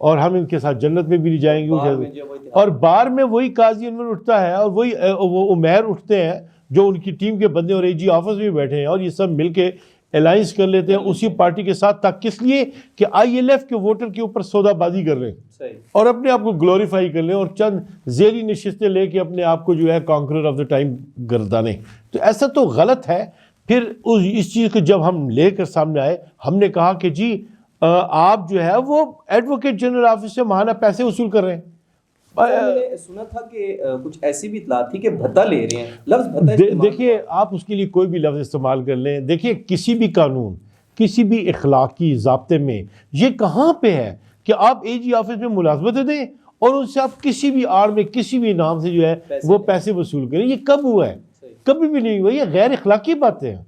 اور ہم ان کے ساتھ جنت میں بھی نہیں جائیں گے. اور بار میں وہی قاضی انور اٹھتا ہے اور وہی وہ عمیر اٹھتے ہیں جو ان کی ٹیم کے بندے اور اے جی آفس میں بیٹھے ہیں, اور یہ سب مل کے الائنس کر لیتے ہیں اسی پارٹی کے ساتھ, تاکہ کس لیے کہ آئی ایل ایف کے ووٹر کے اوپر سودا بازی کر رہے ہیں اور اپنے آپ کو گلوریفائی کر لیں اور چند ذیلی نشستیں لے کے اپنے آپ کو جو ہے کانکرر آف دا ٹائم گردانیں. تو ایسا تو غلط ہے. پھر اس چیز کو جب ہم لے کر سامنے آئے, ہم نے کہا کہ جی آپ جو ہے وہ ایڈوکیٹ جنرل آفس سے ماہانہ پیسے وصول کر رہے ہیں. میں نے سنا تھا کہ کچھ ایسی بھی اطلاع تھی کہ بھتہ لے رہے ہیں. لفظ بھتہ دیکھیے, آپ اس کے لیے کوئی بھی لفظ استعمال کر لیں. دیکھیے, کسی بھی قانون, کسی بھی اخلاقی ضابطے میں یہ کہاں پہ ہے کہ آپ اے جی آفس میں ملازمت دیں اور ان سے آپ کسی بھی آڑ میں کسی بھی نام سے جو ہے وہ پیسے وصول کریں. یہ کب ہوا ہے؟ کبھی بھی نہیں ہوا. یہ غیر اخلاقی باتیں ہیں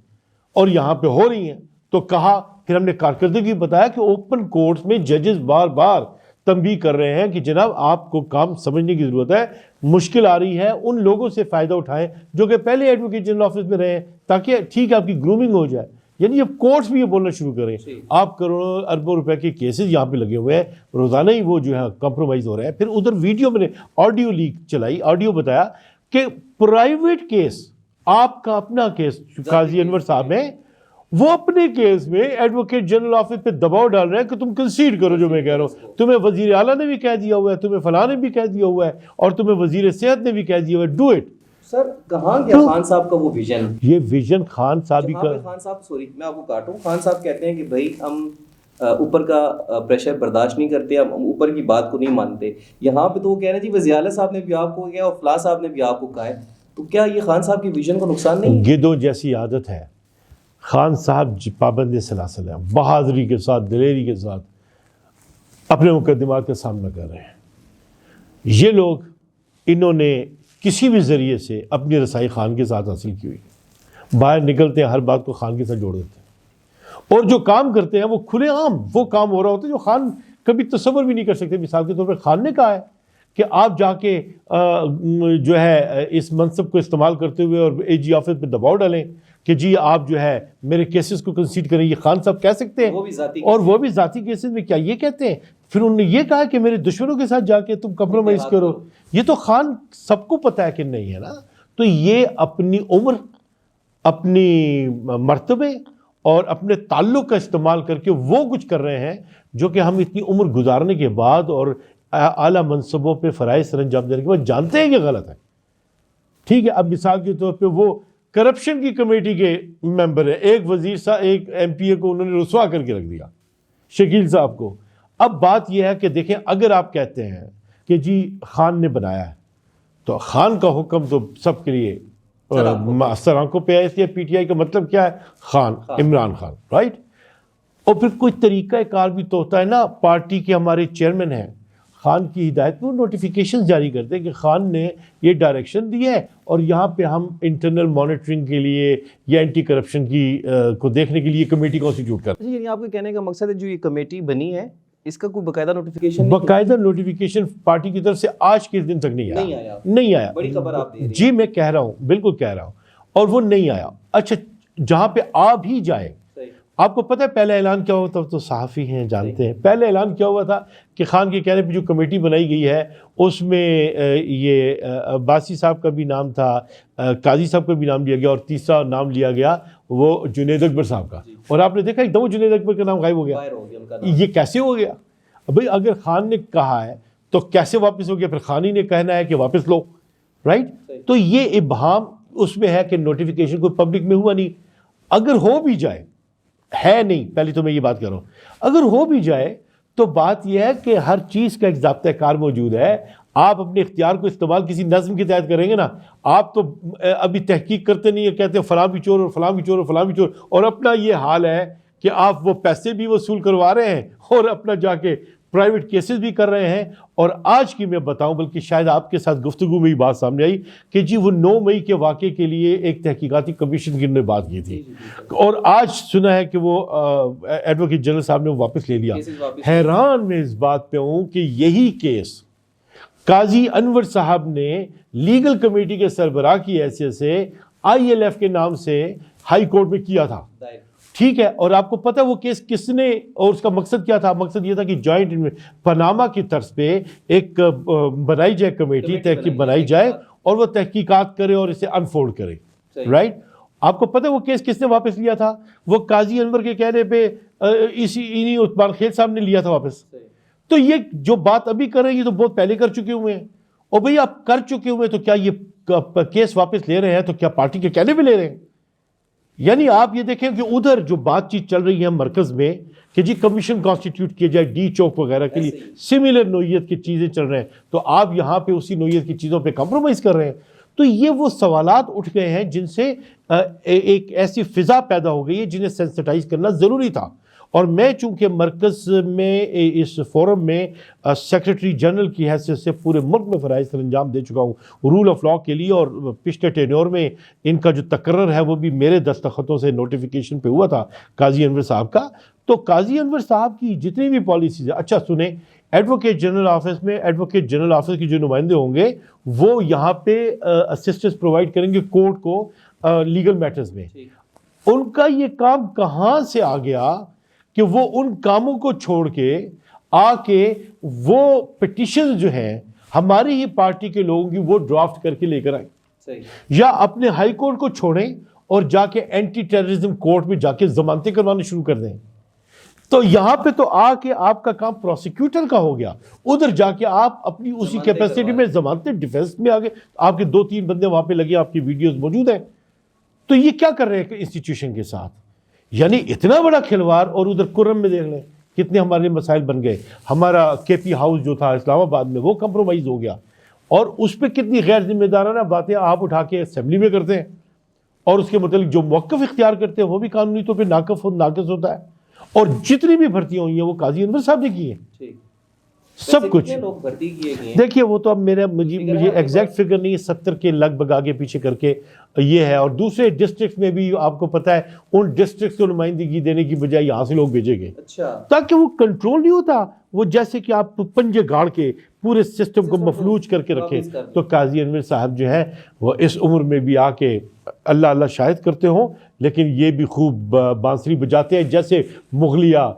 اور یہاں پہ ہو رہی ہیں. تو کہا, پھر ہم نے کارکردگی بتایا کہ اوپن کورٹس میں ججز بار بار تنبیہ کر رہے ہیں کہ جناب آپ کو کام سمجھنے کی ضرورت ہے, مشکل آ رہی ہے, ان لوگوں سے فائدہ اٹھائیں جو کہ پہلے ایڈوکیٹ جنرل آفس میں رہے ہیں, تاکہ ٹھیک ہے آپ کی گرومنگ ہو جائے. یعنی یہ کورٹس بھی یہ بولنا شروع کریں. آپ کروڑوں اربوں روپے کے کیسز یہاں پہ لگے ہوئے ہیں, روزانہ ہی وہ جو ہے کمپرومائز ہو رہے ہیں. پھر ادھر ویڈیو میں نے آڈیو لیک چلائی, آڈیو بتایا کہ پرائیویٹ کیس, آپ کا اپنا کیس قاضی انور صاحب ہیں, وہ اپنے کیس میں ایڈوکیٹ جنرل آفس پہ دباؤ ڈال رہے ہیں کہ تم کنسیڈ کرو جو میں کہہ رہا ہوں. تمہیں وزیر اعلیٰ نے بھی کہہ دیا ہوا ہے, تمہیں فلاں نے بھی کہہ دیا ہوا ہے, اور تمہیں وزیر صحت نے بھی کہہ دیا ہوا ہے, ڈو اٹ. سر کہاں گیا خان صاحب کا وہ ویژن؟ یہ ویژن خان صاحب ہی کا. خان صاحب, سوری میں آپ کو کاٹوں, خان صاحب کہتے ہیں کہ بھائی ہم اوپر کا پریشر برداشت نہیں کرتے, ہم اوپر کی بات کو نہیں مانتے. یہاں پہ تو وہ کہہ رہے ہیں جی وزیر اعلیٰ صاحب نے بھی آپ کو کہا اور فلاں صاحب نے بھی آپ کو کہا ہے. تو کیا یہ خان صاحب کی ویژن کو نقصان نہیں؟ گدوں جیسی عادت ہے. خان صاحب پابند سلاسل ہیں, بہادری کے ساتھ, دلیری کے ساتھ اپنے مقدمات کا سامنا کر رہے ہیں. یہ لوگ, انہوں نے کسی بھی ذریعے سے اپنی رسائی خان کے ساتھ حاصل کی ہوئی. باہر نکلتے ہیں ہر بات کو خان کے ساتھ جوڑ دیتے ہیں, اور جو کام کرتے ہیں وہ کھلے عام وہ کام ہو رہا ہوتا ہے جو خان کبھی تصور بھی نہیں کر سکتے. مثال کے طور پر خان نے کہا ہے کہ آپ جا کے جو ہے اس منصب کو استعمال کرتے ہوئے اور اے جی آفس پہ دباؤ ڈالیں کہ جی آپ جو ہے میرے کیسز کو کنسیڈر کریں. یہ خان صاحب کہہ سکتے ہیں, اور وہ بھی ذاتی کیسز میں. کیا یہ کہتے ہیں؟ پھر انہوں نے یہ کہا کہ میرے دشمنوں کے ساتھ جا کے تم کمپرومائز کرو. یہ تو خان سب کو پتہ ہے کہ نہیں ہے نا. تو یہ اپنی عمر, اپنی مرتبے اور اپنے تعلق کا استعمال کر کے وہ کچھ کر رہے ہیں جو کہ ہم اتنی عمر گزارنے کے بعد اور اعلیٰ منصبوں پہ فرائض سر انجام دینے کے بعد جانتے ہیں کہ غلط ہے. ٹھیک ہے, اب مثال کے طور پہ وہ کرپشن کی کمیٹی کے ممبر ہے, ایک وزیر صاحب, ایک ایم پی اے کو انہوں نے رسوا کر کے رکھ دیا, شکیل صاحب کو. اب بات یہ ہے کہ دیکھیں, اگر آپ کہتے ہیں کہ جی خان نے بنایا ہے, تو خان کا حکم تو سب کے لیے سر آنکھوں پہ ہے. پی ٹی آئی کا مطلب کیا ہے؟ خان, عمران خان, رائٹ. اور پھر کوئی طریقہ کار بھی تو ہوتا ہے نا. پارٹی کے ہمارے چیئرمین ہیں, خان کی ہدایت میں نوٹیفیکیشن جاری کرتے ہیں کہ خان نے یہ ڈائریکشن دی ہے اور یہاں پہ ہم انٹرنل مانیٹرنگ کے لیے یا اینٹی کرپشن کی کو دیکھنے کے لیے کمیٹی کانسٹیٹیوٹ کرتے ہیں. یعنی آپ کے کہنے کا مقصد ہے جو یہ کمیٹی بنی ہے اس کا کوئی باقاعدہ نوٹیفیکیشن؟ باقاعدہ نوٹیفیکیشن پارٹی کی طرف سے آج کے دن تک نہیں آیا. بڑی خبر آپ دے رہے ہیں. جی میں کہہ رہا ہوں, بالکل کہہ رہا ہوں, اور وہ نہیں آیا. اچھا, جہاں پہ آ بھی جائے, آپ کو پتہ ہے پہلا اعلان کیا ہوا تھا؟ تو صحافی ہیں, جانتے ہیں. پہلے اعلان کیا ہوا تھا کہ خان کے کہنے پہ جو کمیٹی بنائی گئی ہے اس میں یہ عباسی صاحب کا بھی نام تھا, قاضی صاحب کا بھی نام لیا گیا, اور تیسرا نام لیا گیا وہ جنید اکبر صاحب کا. اور آپ نے دیکھا ایک دم جنید اکبر کا نام غائب ہو گیا. یہ کیسے ہو گیا بھائی؟ اگر خان نے کہا ہے تو کیسے واپس ہو گیا؟ پھر خان ہی نے کہنا ہے کہ واپس لو, رائٹ. تو یہ ابہام اس میں ہے کہ نوٹیفیکیشن کوئی پبلک میں ہوا نہیں. اگر ہو بھی جائے, ہے نہیں, پہلی تو میں یہ بات کر رہا ہوں, اگر ہو بھی جائے تو بات یہ ہے کہ ہر چیز کا ایک ضابطۂ کار موجود ہے. آپ اپنے اختیار کو استعمال کسی نظم کے تحت کریں گے نا. آپ تو ابھی تحقیق کرتے نہیں ہیں, کہتے ہیں فلاں بھی چور اور فلاں بھی چور اور فلاں بھی چور, اور اپنا یہ حال ہے کہ آپ وہ پیسے بھی وصول کروا رہے ہیں اور اپنا جا کے پرائیویٹ کیسز بھی کر رہے ہیں. اور آج کی میں بتاؤں, بلکہ شاید آپ کے ساتھ گفتگو میں یہ بات سامنے آئی کہ جی وہ 9 مئی کے واقعے کے لیے ایک تحقیقاتی کمیشن کی نے بات کی تھی, اور آج سنا ہے کہ وہ ایڈوکیٹ جنرل صاحب نے واپس لے لیا. حیران میں اس بات پہ ہوں کہ یہی کیس قاضی انور صاحب نے لیگل کمیٹی کے سربراہ کی حیثیت سے آئی ایل ایف کے نام سے ہائی کورٹ میں کیا تھا. ٹھیک ہے. اور آپ کو پتہ ہے وہ کیس کس نے اور اس کا مقصد کیا تھا؟ مقصد یہ تھا کہ جوائنٹ پاناما کی طرز پہ ایک بنائی جائے کمیٹی، تحقیق بنائی جائے اور وہ تحقیقات کرے اور اسے انفولڈ کرے. رائٹ. آپ کو پتہ ہے وہ کیس کس نے واپس لیا تھا؟ وہ قاضی انور کے کہنے پہ انہی عثمان خیل صاحب نے لیا تھا واپس. تو یہ جو بات ابھی کر رہے ہیں یہ تو بہت پہلے کر چکے ہوئے ہیں. اور بھئی آپ کر چکے ہوئے تو کیا یہ کیس واپس لے رہے ہیں تو کیا پارٹی کے کہنے پہ لے رہے ہیں؟ یعنی آپ یہ دیکھیں کہ ادھر جو بات چیت چل رہی ہے مرکز میں کہ جی کمیشن کانسٹیٹیوٹ کیا جائے ڈی چوک وغیرہ کے لیے، سملر نوعیت کی چیزیں چل رہے ہیں، تو آپ یہاں پہ اسی نوعیت کی چیزوں پہ کمپرومائز کر رہے ہیں. تو یہ وہ سوالات اٹھ گئے ہیں جن سے ایک ایسی فضا پیدا ہو گئی ہے جنہیں سینسٹائز کرنا ضروری تھا. اور میں چونکہ مرکز میں اس فورم میں سیکریٹری جنرل کی حیثیت سے پورے ملک میں فرائض سر انجام دے چکا ہوں رول آف لاء کے لیے، اور پچھلے ٹینیور میں ان کا جو تقرر ہے وہ بھی میرے دستخطوں سے نوٹیفیکیشن پہ ہوا تھا قاضی انور صاحب کا. تو قاضی انور صاحب کی جتنی بھی پالیسیز ہیں، اچھا سنیں، ایڈوکیٹ جنرل آفس میں ایڈوکیٹ جنرل آفس کے جو نمائندے ہوں گے وہ یہاں پہ اسسٹنس پرووائڈ کریں گے کورٹ کو لیگل میٹرز میں. ان کا یہ کام کہاں سے آ گیا کہ وہ ان کاموں کو چھوڑ کے آ کے وہ پٹیشن جو ہیں ہماری ہی پارٹی کے لوگوں کی وہ ڈرافٹ کر کے لے کر آئیں، یا اپنے ہائی کورٹ کو چھوڑیں اور جا کے اینٹی ٹیررزم کورٹ میں جا کے ضمانتیں کروانے شروع کر دیں. تو یہاں پہ تو آ کے آپ کا کام پروسیکیوٹر کا ہو گیا، ادھر جا کے آپ اپنی اسی کیپیسٹی میں ضمانتیں ڈیفینس میں آگے آپ کے 2-3 بندے وہاں پہ لگے، آپ کی ویڈیوز موجود ہیں. تو یہ کیا کر رہے ہیں انسٹیٹیوشن کے ساتھ؟ یعنی اتنا بڑا کھلواڑ. اور ادھر کرم میں دیکھ لیں کتنے ہمارے مسائل بن گئے. ہمارا کے پی ہاؤس جو تھا اسلام آباد میں وہ کمپرومائز ہو گیا، اور اس پہ کتنی غیر ذمہ دارانہ باتیں آپ اٹھا کے اسمبلی میں کرتے ہیں، اور اس کے متعلق جو موقف اختیار کرتے ہیں وہ بھی قانونی طور پہ ناقص ہوتا ہے. اور جتنی بھی بھرتیاں ہوئی ہیں وہ قاضی انور صاحب نے کی ہیں سب کچھ. دیکھیے وہ تو اب مجھے ایگزیکٹ فگر نہیں ہے، 70 کے لگ بھگ آگے پیچھے کر کے یہ ہے. اور دوسرے ڈسٹرکٹ میں بھی آپ کو پتہ ہے ان ڈسٹرکٹ کو نمائندگی دینے کی بجائے یہاں سے لوگ بھیجے گئے تاکہ وہ کنٹرول نہیں ہوتا. وہ جیسے کہ آپ پنجے گاڑ کے پورے سسٹم کو مفلوج کر کے رکھیں. تو قاضی انور صاحب جو ہیں وہ اس عمر میں بھی آ کے اللہ اللہ شاہد کرتے ہوں، لیکن یہ بھی خوب بانسری بجاتے ہیں جیسے مغلیہ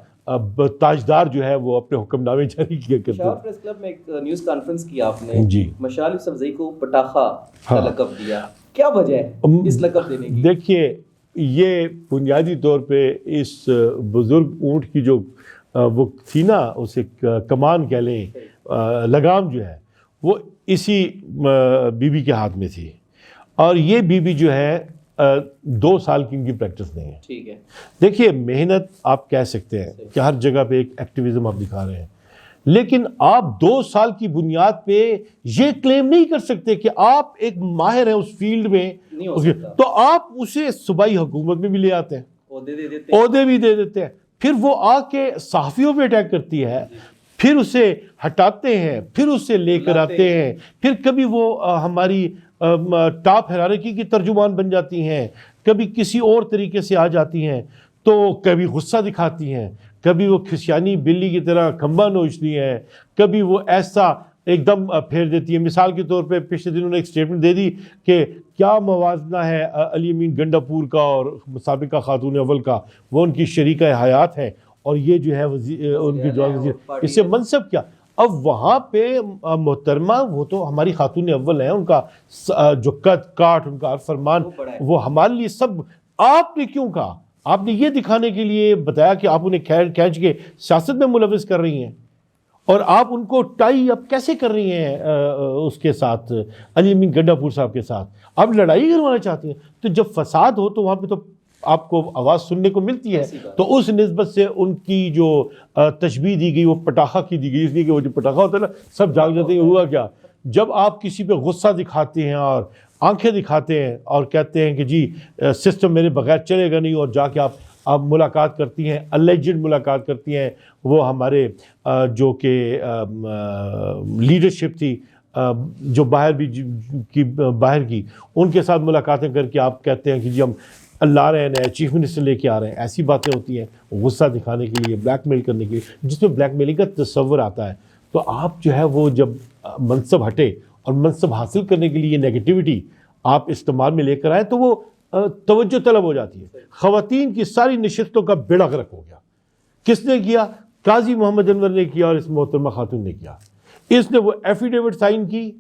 تاجدار جو ہے وہ اپنے حکم نامے جاری کیا کرتے ہیں. پریس کلب میں ایک نیوز کانفرنس کی آپ نے جی مشعل یوسفزئی کو پٹاخہ کا لقب دیا، کیا وجہ ہے اس لقب دینے کی؟ دیکھیے یہ بنیادی طور پہ اس بزرگ اونٹ کی جو وہ تھی نا، اسے کمان کہہ لیں، لگام جو ہے وہ اسی بی بی کے ہاتھ میں تھی. اور یہ بی بی جو ہے 2 سال کی ان کی پریکٹس نہیں ہے. ٹھیک ہے. دیکھیے محنت آپ کہہ سکتے ہیں کہ ہر جگہ پہ ایک ایکٹیویزم آپ دکھا رہے ہیں، لیکن آپ 2 سال کی بنیاد پہ یہ کلیم نہیں کر سکتے کہ آپ ایک ماہر ہیں اس فیلڈ میں. تو آپ اسے صوبائی حکومت میں بھی لے آتے ہیں، عہدے بھی دے دیتے ہیں، پھر وہ آ کے صحافیوں پہ اٹیک کرتی ہے، پھر اسے ہٹاتے ہیں، پھر اسے لے کر آتے ہیں، پھر کبھی وہ ہماری ٹاپ ہیرارکی کی ترجمان بن جاتی ہیں، کبھی کسی اور طریقے سے آ جاتی ہیں، تو کبھی غصہ دکھاتی ہیں، کبھی وہ کھسیانی بلی کی طرح کھمبا نوچتی ہیں، کبھی وہ ایسا ایک دم پھیر دیتی ہے. مثال کے طور پہ پچھلے دنوں نے ایک سٹیٹمنٹ دے دی کہ کیا موازنہ ہے علی امین گنڈاپور کا اور سابقہ خاتون اول کا، وہ ان کی شریکہ حیات ہے اور یہ جو ہے ان کی جواب وزیر، اس سے منصب کیا. اب وہاں پہ محترمہ وہ تو ہماری خاتون اول ہیں، ان کا جو قد کاٹ، ان کا فرمان وہ ہمارے لیے سب. آپ نے کیوں کہا؟ آپ نے یہ دکھانے کے لیے بتایا کہ آپ انہیں کھینچ کے سیاست میں ملوث کر رہی ہیں، اور آپ ان کو ٹائی اپ کیسے کر رہی ہیں اس کے ساتھ، علی امین گنڈاپور صاحب کے ساتھ. آپ لڑائی کروانا چاہتی ہیں. تو جب فساد ہو تو وہاں پہ تو آپ کو آواز سننے کو ملتی ہے. تو اس نسبت سے ان کی جو تشبیہ دی گئی وہ پٹاخہ کی دی گئی، اس لیے کہ وہ جو پٹاخہ ہوتا ہے نا سب جاگ جاتے ہیں. ہوا کیا؟ جب آپ کسی پہ غصہ دکھاتے ہیں اور آنکھیں دکھاتے ہیں اور کہتے ہیں کہ جی سسٹم میرے بغیر چلے گا نہیں، اور جا کے آپ ملاقات کرتی ہیں، اللیجڈ ملاقات کرتی ہیں، وہ ہمارے جو کہ لیڈرشپ تھی جو باہر کی ان کے ساتھ ملاقاتیں کر کے آپ کہتے ہیں کہ جی ہم لا رہے ہیں، چیف منسٹر لے کے آ رہے ہیں. ایسی باتیں ہوتی ہیں غصہ دکھانے کے لیے، بلیک میل کرنے کے لیے، جس میں بلیک میلنگ کا تصور آتا ہے. تو آپ جو ہے وہ جب منصب ہٹے اور منصب حاصل کرنے کے لیے نیگیٹیوٹی آپ استعمال میں لے کر آئے تو وہ توجہ طلب ہو جاتی ہے. خواتین کی ساری نشستوں کا بیڑا غرق ہو گیا. کس نے کیا؟ قاضی محمد انور نے کیا اور اس محترمہ خاتون نے کیا. اس نے وہ ایفیڈیوٹ سائن کی,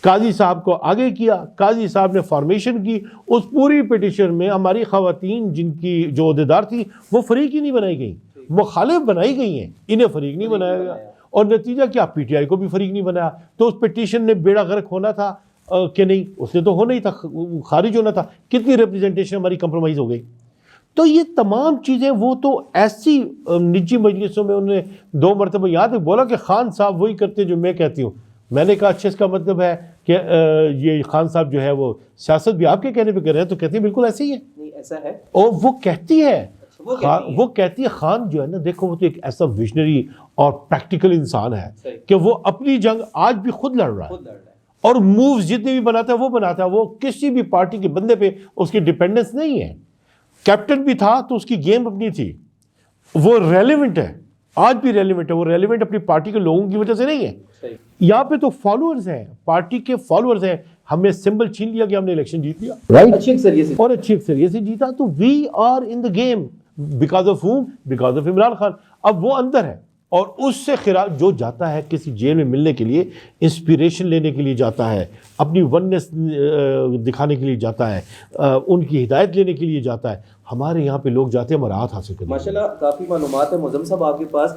قاضی صاحب کو آگے کیا, قاضی صاحب نے فارمیشن کی. اس پوری پٹیشن میں ہماری خواتین جن کی جو عہدیدار تھی وہ فریق ہی نہیں بنائی گئیں, مخالف بنائی گئی ہیں, انہیں فریق نہیں بنایا گیا. اور نتیجہ کیا؟ پی ٹی آئی کو بھی فریق نہیں بنایا. تو اس پٹیشن نے بیڑا غرق ہونا تھا کہ نہیں؟ اس نے تو ہونا ہی تھا, خارج ہونا تھا. کتنی ریپرزنٹیشن ہماری کمپرومائز ہو گئی. تو یہ تمام چیزیں وہ تو ایسی نجی مجلسوں میں انہوں نے 2 مرتبہ یہاں تک بولا کہ خان صاحب وہی کرتے جو میں کہتی ہوں. میں نے کہا اچھا اس کا مطلب ہے کہ یہ خان صاحب جو ہے وہ سیاست بھی آپ کے کہنے پہ کر رہے ہیں. تو کہتی ہے بالکل ایسے ہی ہے. نہیں ایسا ہے. اور وہ کہتی ہے وہ کہتی ہے خان جو ہے نا, دیکھو وہ تو ایک ایسا ویژنری اور پریکٹیکل انسان ہے کہ وہ اپنی جنگ آج بھی خود لڑ رہا ہے اور مووز جتنے بھی بناتا ہے وہ بناتا ہے. وہ کسی بھی پارٹی کے بندے پہ اس کی ڈیپینڈنس نہیں ہے. کیپٹن بھی تھا تو اس کی گیم اپنی تھی. وہ ریلیونٹ ہے, آج بھی ریلیونٹ ہے. وہ ریلیونٹ اپنی پارٹی کے لوگوں کی وجہ سے نہیں ہے. یہاں پہ تو فالوورز ہیں, پارٹی کے فالوورز ہیں. ہمیں سمبل چھین لیا کہ ہم نے الیکشن جیت لیا, رائٹ, اچھی اکثریت سے, اور اچھی اکثریت سے جیتا. تو we are in the game because of whom؟ Because of Imran Khan. اب وہ اندر ہے اور اس سے خراج جو جاتا ہے کسی جیل میں ملنے کے لیے, انسپیریشن لینے کے لیے جاتا ہے, اپنی وننس دکھانے کے لیے جاتا ہے, ان کی ہدایت لینے کے لیے جاتا ہے. ہمارے یہاں پہ لوگ جاتے ہیں مراحت حاصل کرنے. ماشاءاللہ کافی معلومات ہے معظم صاحب آپ کے پاس.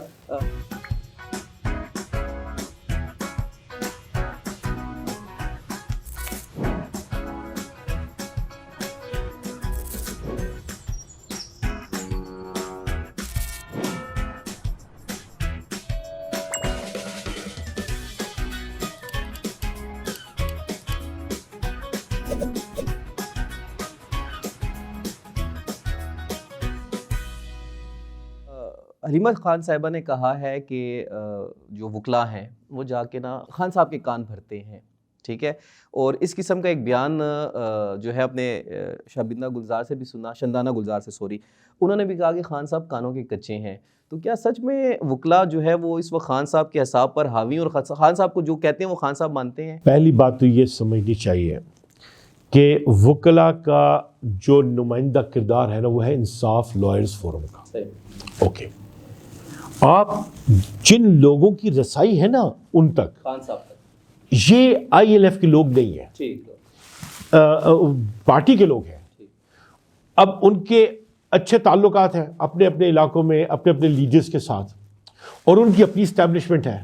حلیمہ خان صاحبہ نے کہا ہے کہ جو وکلاء ہیں وہ جا کے نا خان صاحب کے کان بھرتے ہیں, ٹھیک ہے. اور اس قسم کا ایک بیان جو ہے اپنے شابندہ گلزار سے بھی سنا, شندانہ گلزار سے سوری, انہوں نے بھی کہا کہ خان صاحب کانوں کے کچے ہیں. تو کیا سچ میں وکلاء جو ہے وہ اس وقت خان صاحب کے حساب پر حاوی اور خان صاحب کو جو کہتے ہیں وہ خان صاحب مانتے ہیں؟ پہلی بات تو یہ سمجھنی چاہیے کہ وکلاء کا جو نمائندہ کردار ہے نا وہ ہے انصاف لائرز فورم کا. اوکے, آپ جن لوگوں کی رسائی ہے نا ان تک, خان صاحب تک, یہ آئی ایل ایف کے لوگ نہیں ہیں, پارٹی کے لوگ ہیں. اب ان کے اچھے تعلقات ہیں اپنے اپنے علاقوں میں اپنے اپنے لیڈرز کے ساتھ, اور ان کی اپنی اسٹیبلشمنٹ ہے.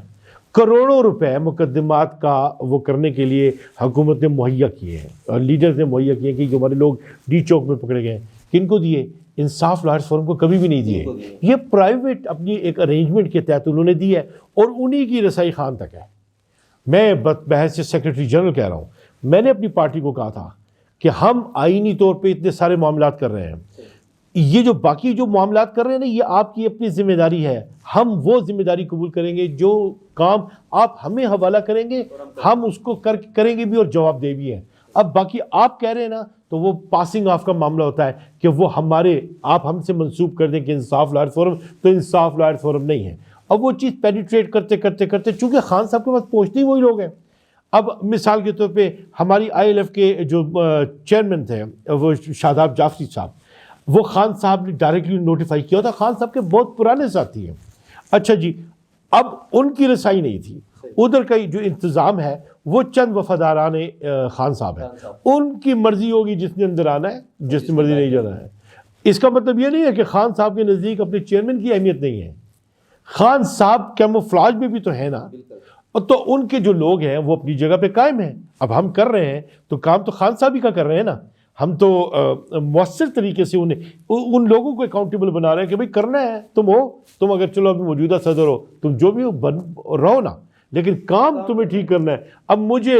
کروڑوں روپے مقدمات کا وہ کرنے کے لیے حکومت نے مہیا کیے ہیں اور لیڈرز نے مہیا کیے ہیں کہ ہمارے لوگ ڈی چوک میں پکڑے گئے. کن کو دیے؟ انصاف لائرز فورم کو کبھی بھی نہیں دیے. یہ پرائیویٹ اپنی ایک ارینجمنٹ کے تحت انہوں نے دی ہے اور انہی کی رسائی خان تک ہے. میں بحث سیکرٹری جنرل کہہ رہا ہوں, میں نے اپنی پارٹی کو کہا تھا کہ ہم آئینی طور پہ اتنے سارے معاملات کر رہے ہیں, یہ جو باقی جو معاملات کر رہے ہیں نا یہ آپ کی اپنی ذمہ داری ہے. ہم وہ ذمہ داری قبول کریں گے جو کام آپ ہمیں حوالہ کریں گے ہم اس کو کریں گے بھی اور جواب دے بھی ہیں. اب باقی آپ کہہ رہے ہیں نا تو وہ پاسنگ آف کا معاملہ ہوتا ہے کہ وہ آپ ہم سے منسوب کر دیں کہ انصاف لائر فورم, تو انصاف لائر فورم نہیں ہے. اب وہ چیز پینیٹریٹ کرتے کرتے کرتے چونکہ خان صاحب کے پاس پہنچتے ہی وہی لوگ ہیں. اب مثال کے طور پہ ہماری آئی ایل ایف کے جو چیئرمین تھے وہ شاداب جعفری صاحب, وہ خان صاحب نے ڈائریکٹلی نوٹیفائی کیا تھا. خان صاحب کے بہت پرانے ساتھی ہیں. اچھا جی, اب ان کی رسائی نہیں تھی. ادھر کا جو انتظام ہے وہ چند وفاداران خان صاحب ہیں, ان کی مرضی ہوگی جس نے اندر آنا ہے جس نے مرضی نہیں جانا ہے. اس کا مطلب یہ نہیں ہے کہ خان صاحب کے نزدیک اپنے چیئرمین کی اہمیت نہیں ہے. خان صاحب کیموفلاج میں بھی تو ہے نا, تو ان کے جو لوگ ہیں وہ اپنی جگہ پہ قائم ہیں. اب ہم کر رہے ہیں تو کام تو خان صاحب ہی کا کر رہے ہیں نا. ہم تو مؤثر طریقے سے ان لوگوں کو اکاؤنٹیبل بنا رہے ہیں کہ بھئی کرنا ہے, تم اگر چلو ابھی موجودہ صدر ہو, تم جو بھی ہو رہو نا, لیکن کام تمہیں ٹھیک کرنا ہے. اب مجھے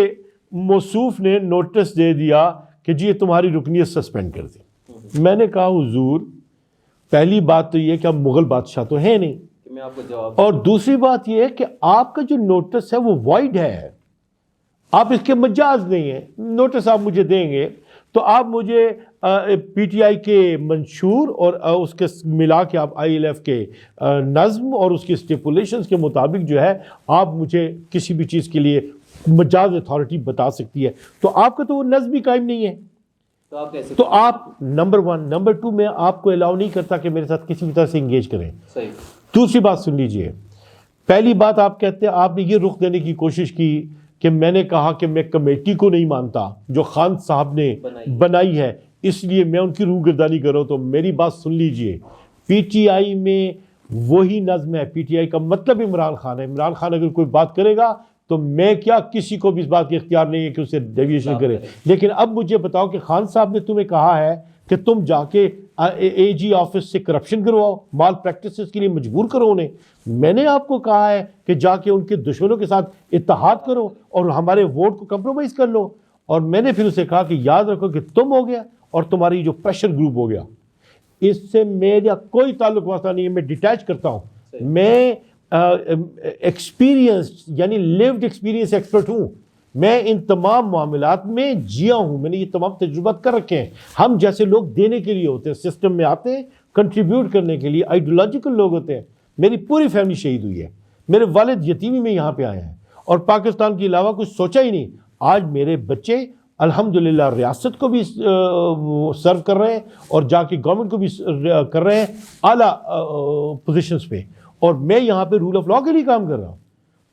موصوف نے نوٹس دے دیا کہ جی یہ تمہاری رکنیت سسپینڈ کر دی. میں نے کہا حضور پہلی بات تو یہ کہ اب مغل بادشاہ تو ہے نہیں, اور دوسری بات یہ ہے کہ آپ کا جو نوٹس ہے وہ وائڈ ہے, آپ اس کے مجاز نہیں ہیں. نوٹس آپ مجھے دیں گے تو آپ مجھے پی ٹی آئی کے منشور اور اس کے ملا کے آپ آئی ایل ایف کے نظم اور اس کی اسٹیپولیشنز کے مطابق جو ہے آپ مجھے کسی بھی چیز کے لیے مجاز اتھارٹی بتا سکتی ہے. تو آپ کا تو وہ نظم بھی قائم نہیں ہے. تو آپ کیسے؟ تو آپ نمبر 1، نمبر 2 میں آپ کو الاؤ نہیں کرتا کہ میرے ساتھ کسی بھی طرح سے انگیج کریں. صحیح. دوسری بات سن لیجئے. پہلی بات آپ کہتے ہیں آپ نے یہ رخ دینے کی کوشش کی کہ میں نے کہا کہ میں کمیٹی کو نہیں مانتا جو خان صاحب نے بنائی ہے، اس لیے میں ان کی روگردانی کر رہا ہوں. تو میری بات سن لیجئے، پی ٹی آئی میں وہی نظم ہے. پی ٹی آئی کا مطلب عمران خان ہے. عمران خان اگر کوئی بات کرے گا تو میں کیا، کسی کو بھی اس بات کی اختیار نہیں ہے کہ اسے ڈیویشن کرے. لیکن اب مجھے بتاؤ کہ خان صاحب نے تمہیں کہا ہے کہ تم جا کے اے جی آفس سے کرپشن کرواؤ، مال پریکٹسز کے لیے مجبور کرو انہیں. میں نے آپ کو کہا ہے کہ جا کے ان کے دشمنوں کے ساتھ اتحاد کرو اور ہمارے ووٹ کو کمپرومائز کر لو. اور میں نے پھر اسے کہا کہ یاد رکھو کہ تم ہو گیا اور تمہاری جو پریشر گروپ ہو گیا، اس سے میرا کوئی تعلق واسطہ نہیں ہے. میں ڈیٹیچ کرتا ہوں. میں ایکسپیرینس یعنی لیوڈ ایکسپیرینس ایکسپرٹ ہوں. میں ان تمام معاملات میں جیا ہوں. میں نے یہ تمام تجربات کر رکھے ہیں. ہم جیسے لوگ دینے کے لیے ہوتے ہیں، سسٹم میں آتے ہیں کنٹریبیوٹ کرنے کے لیے. آئیڈیولوجیکل لوگ ہوتے ہیں. میری پوری فیملی شہید ہوئی ہے. میرے والد یتیمی میں یہاں پہ آئے ہیں اور پاکستان کے علاوہ کچھ سوچا ہی نہیں. آج میرے بچے الحمدللہ ریاست کو بھی سرو کر رہے ہیں اور جا کے گورنمنٹ کو بھی کر رہے ہیں اعلیٰ پوزیشنز پہ، اور میں یہاں پہ رول آف لاء کے لیے کام کر رہا ہوں.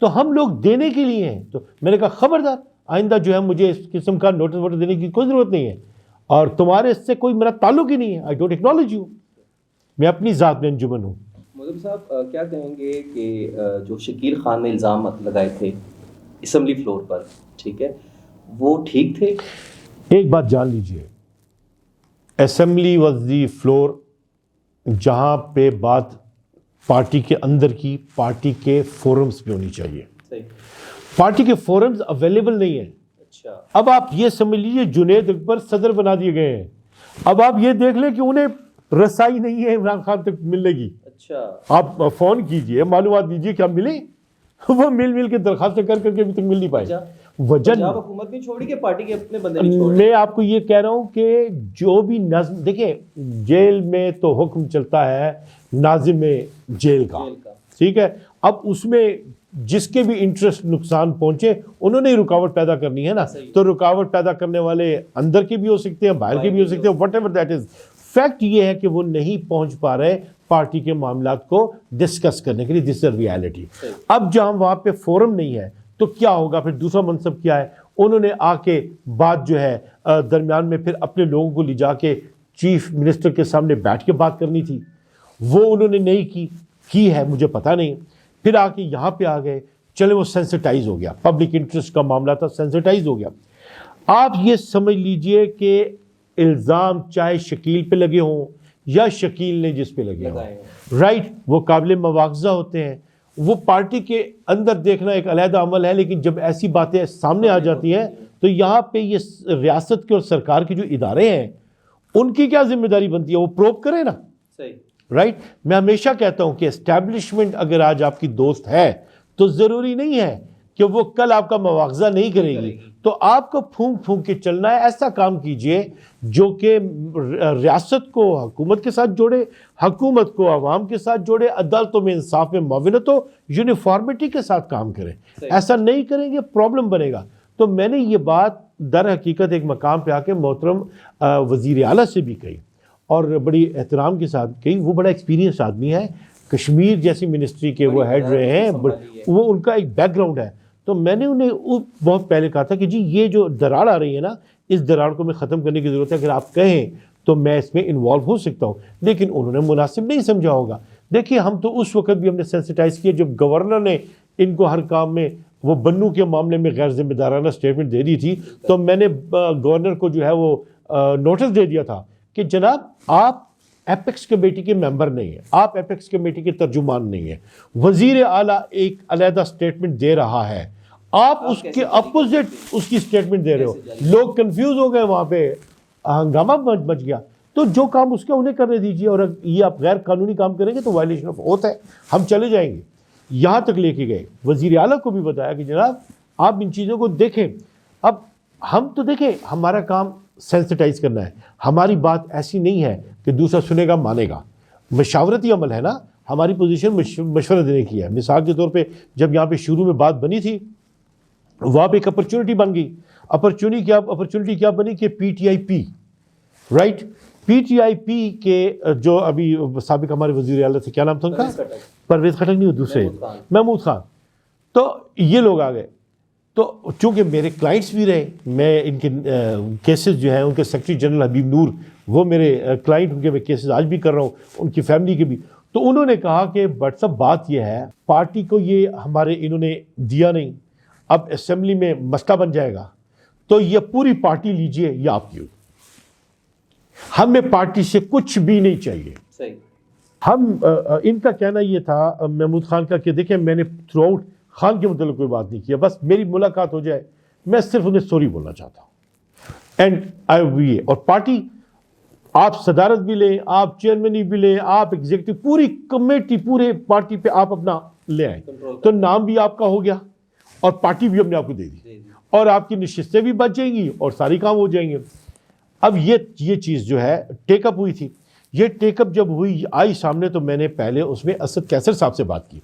تو ہم لوگ دینے کے لیے ہیں. تو میں نے کہا خبردار آئندہ جو ہے مجھے اس قسم کا نوٹس ووٹس دینے کی کوئی ضرورت نہیں ہے، اور تمہارے اس سے کوئی میرا تعلق ہی نہیں ہے. I don't acknowledge you. میں اپنی ذات میں انجمن ہوں. مودب صاحب کیا کہیں گے کہ جو شکیل خان نے الزامات لگائے تھے اسمبلی فلور پر، ٹھیک ہے، وہ ٹھیک تھے؟ ایک بات جان لیجئے، اسمبلی واز دی فلور جہاں پہ بات پارٹی کے اندر کی، پارٹی کے فورمز پہ ہونی چاہیے. پارٹی کے فورمز اویلیبل نہیں ہیں. اچھا. اب آپ یہ سمجھ لیجیے جنید اکبر صدر بنا دیے گئے ہیں. اب آپ یہ دیکھ لیں کہ انہیں رسائی نہیں ہے عمران خان تک ملنے کی. اچھا. آپ فون کیجئے، معلومات دیجئے کیا ملے. وہ مل کے درخواستیں کر کے ابھی تک مل نہیں پائے. وجہ حکومت بھی چھوڑی کہ پارٹی کے اپنے بندے نہیں چھوڑے. میں آپ کو یہ کہہ رہا ہوں کہ جو بھی نظم، دیکھیں جیل میں تو حکم چلتا ہے ناظم جیل کا، ٹھیک ہے. اب اس میں جس کے بھی انٹرسٹ نقصان پہنچے انہوں نے رکاوٹ پیدا کرنی ہے نا. تو رکاوٹ پیدا کرنے والے اندر کے بھی ہو سکتے ہیں، باہر کے بھی ہو سکتے ہیں، what ever that is. Fact یہ ہے کہ وہ نہیں پہنچ پا رہے پارٹی کے معاملات کو ڈسکس کرنے کے لیے. دس از ریالٹی. اب جہاں وہاں پہ فورم نہیں ہے تو کیا ہوگا پھر؟ دوسرا منصب کیا ہے؟ انہوں نے آ کے بات جو ہے درمیان میں پھر اپنے لوگوں کو لے جا کے چیف منسٹر کے سامنے بیٹھ کے بات کرنی تھی، وہ انہوں نے نہیں کی ہے، مجھے پتہ نہیں. پھر آ کے یہاں پہ آ گئے، چلے وہ سینسٹائز ہو گیا، پبلک انٹرسٹ کا معاملہ تھا، سینسٹائز ہو گیا. آپ یہ سمجھ لیجئے کہ الزام چاہے شکیل پہ لگے ہوں یا شکیل نے جس پہ لگے ہوں، رائٹ، وہ قابل مواخذہ ہوتے ہیں. وہ پارٹی کے اندر دیکھنا ایک علیحدہ عمل ہے، لیکن جب ایسی باتیں سامنے آ جاتی ہیں تو یہاں پہ یہ ریاست کے اور سرکار کے جو ادارے ہیں ان کی کیا ذمہ داری بنتی ہے؟ وہ پروب کرے نا. صحیح. رائٹ. میں ہمیشہ کہتا ہوں کہ اسٹیبلشمنٹ اگر آج آپ کی دوست ہے تو ضروری نہیں ہے کہ وہ کل آپ کا مواخذہ نہیں کرے گی. تو آپ کو پھونک کے چلنا ہے. ایسا کام کیجئے جو کہ ریاست کو حکومت کے ساتھ جوڑے، حکومت کو عوام کے ساتھ جوڑے، عدالتوں میں انصاف میں معاونت ہو، یونیفارمٹی کے ساتھ کام کریں. ایسا نہیں کریں گے پرابلم بنے گا. تو میں نے یہ بات در حقیقت ایک مقام پہ آ کے محترم وزیر اعلیٰ سے بھی کہی اور بڑی احترام کے ساتھ کہی. وہ بڑا ایکسپیرینس آدمی ہے، کشمیر جیسی منسٹری کے وہ ہیڈ رہے ہیں، وہ ان کا ایک بیک گراؤنڈ ہے. تو میں نے انہیں بہت پہلے کہا تھا کہ جی یہ جو دراڑ آ رہی ہے نا، اس دراڑ کو میں ختم کرنے کی ضرورت ہے. اگر آپ کہیں تو میں اس میں انوالو ہو سکتا ہوں. لیکن انہوں نے مناسب نہیں سمجھا ہوگا. دیکھیے ہم تو اس وقت بھی ہم نے سینسٹائز کیا جب گورنر نے ان کو ہر کام میں، وہ بنو کے معاملے میں غیر ذمہ دارانہ اسٹیٹمنٹ دے دی تھی، تو میں نے گورنر کو جو ہے وہ نوٹس دے دیا تھا کہ جناب آپ ایپیکس کمیٹی کے ممبر نہیں ہیں، آپ ایپیکس کمیٹی کے ترجمان نہیں ہیں. وزیر اعلیٰ ایک علیحدہ سٹیٹمنٹ دے رہا ہے، آپ اس کے اپوزٹ اس کی سٹیٹمنٹ دے رہے ہو. لوگ کنفیوز ہو گئے، وہاں پہ ہنگامہ مچ گیا. تو جو کام اس کے انہیں کرنے دیجیے، اور یہ آپ غیر قانونی کام کریں گے تو وائلیشن آف اوتھ ہے، ہم چلے جائیں گے. یہاں تک لے کے گئے، وزیر اعلیٰ کو بھی بتایا کہ جناب آپ ان چیزوں کو دیکھیں. اب ہم تو دیکھیں ہمارا کام سینسٹائز کرنا ہے. ہماری بات ایسی نہیں ہے کہ دوسرا سنے گا مانے گا، مشاورتی عمل ہے نا. ہماری پوزیشن مشورہ دینے کی ہے. مثال کے طور پہ جب یہاں پہ شروع میں بات بنی تھی، وہاں پہ ایک اپرچونٹی بن گئی. اپرچونٹی کیا بنی کہ P T I P right. P T I P کے جو ابھی سابق ہمارے وزیر اعلیٰ تھے, کیا نام تھا ان کا؟ پرویز خٹک نہیں, دوسرے محمود خان. تو یہ لوگ آ گئے. تو چونکہ میرے کلائنٹس بھی رہے, میں ان کے کیسز جو ہیں, ان کے سیکرٹری جنرل حبیب نور وہ میرے کلائنٹ, ان کے میں کیسز آج بھی کر رہا ہوں, ان کی فیملی کے بھی. تو انہوں نے کہا کہ بٹ صاحب بات یہ ہے, پارٹی کو یہ ہمارے انہوں نے دیا نہیں, اب اسمبلی میں مسئلہ بن جائے گا, تو یہ پوری پارٹی لیجئے, یہ آپ کی ہوگی, ہمیں پارٹی سے کچھ بھی نہیں چاہیے. صحیح. ہم ان کا کہنا یہ تھا محمود خان کا کہ دیکھیں میں نے تھرو آؤٹ خان کے متعلق کوئی بات نہیں کیا, بس میری ملاقات ہو جائے, میں صرف انہیں سوری بولنا چاہتا ہوں. اینڈ آئی وی اور پارٹی, آپ صدارت بھی لیں, آپ چیئرمینی بھی لیں, آپ ایگزیکٹو, پوری کمیٹی پورے پارٹی پہ آپ اپنا لے آئیں, تو نام بھی آپ کا ہو گیا اور پارٹی بھی ہم نے آپ کو دے دی, اور آپ کی نشستیں بھی بچ جائیں گی اور ساری کام ہو جائیں گے. اب یہ چیز جو ہے ٹیک اپ ہوئی تھی. یہ ٹیک اپ جب ہوئی آئی سامنے, تو میں نے پہلے اس میں اسد کیسر صاحب سے بات کی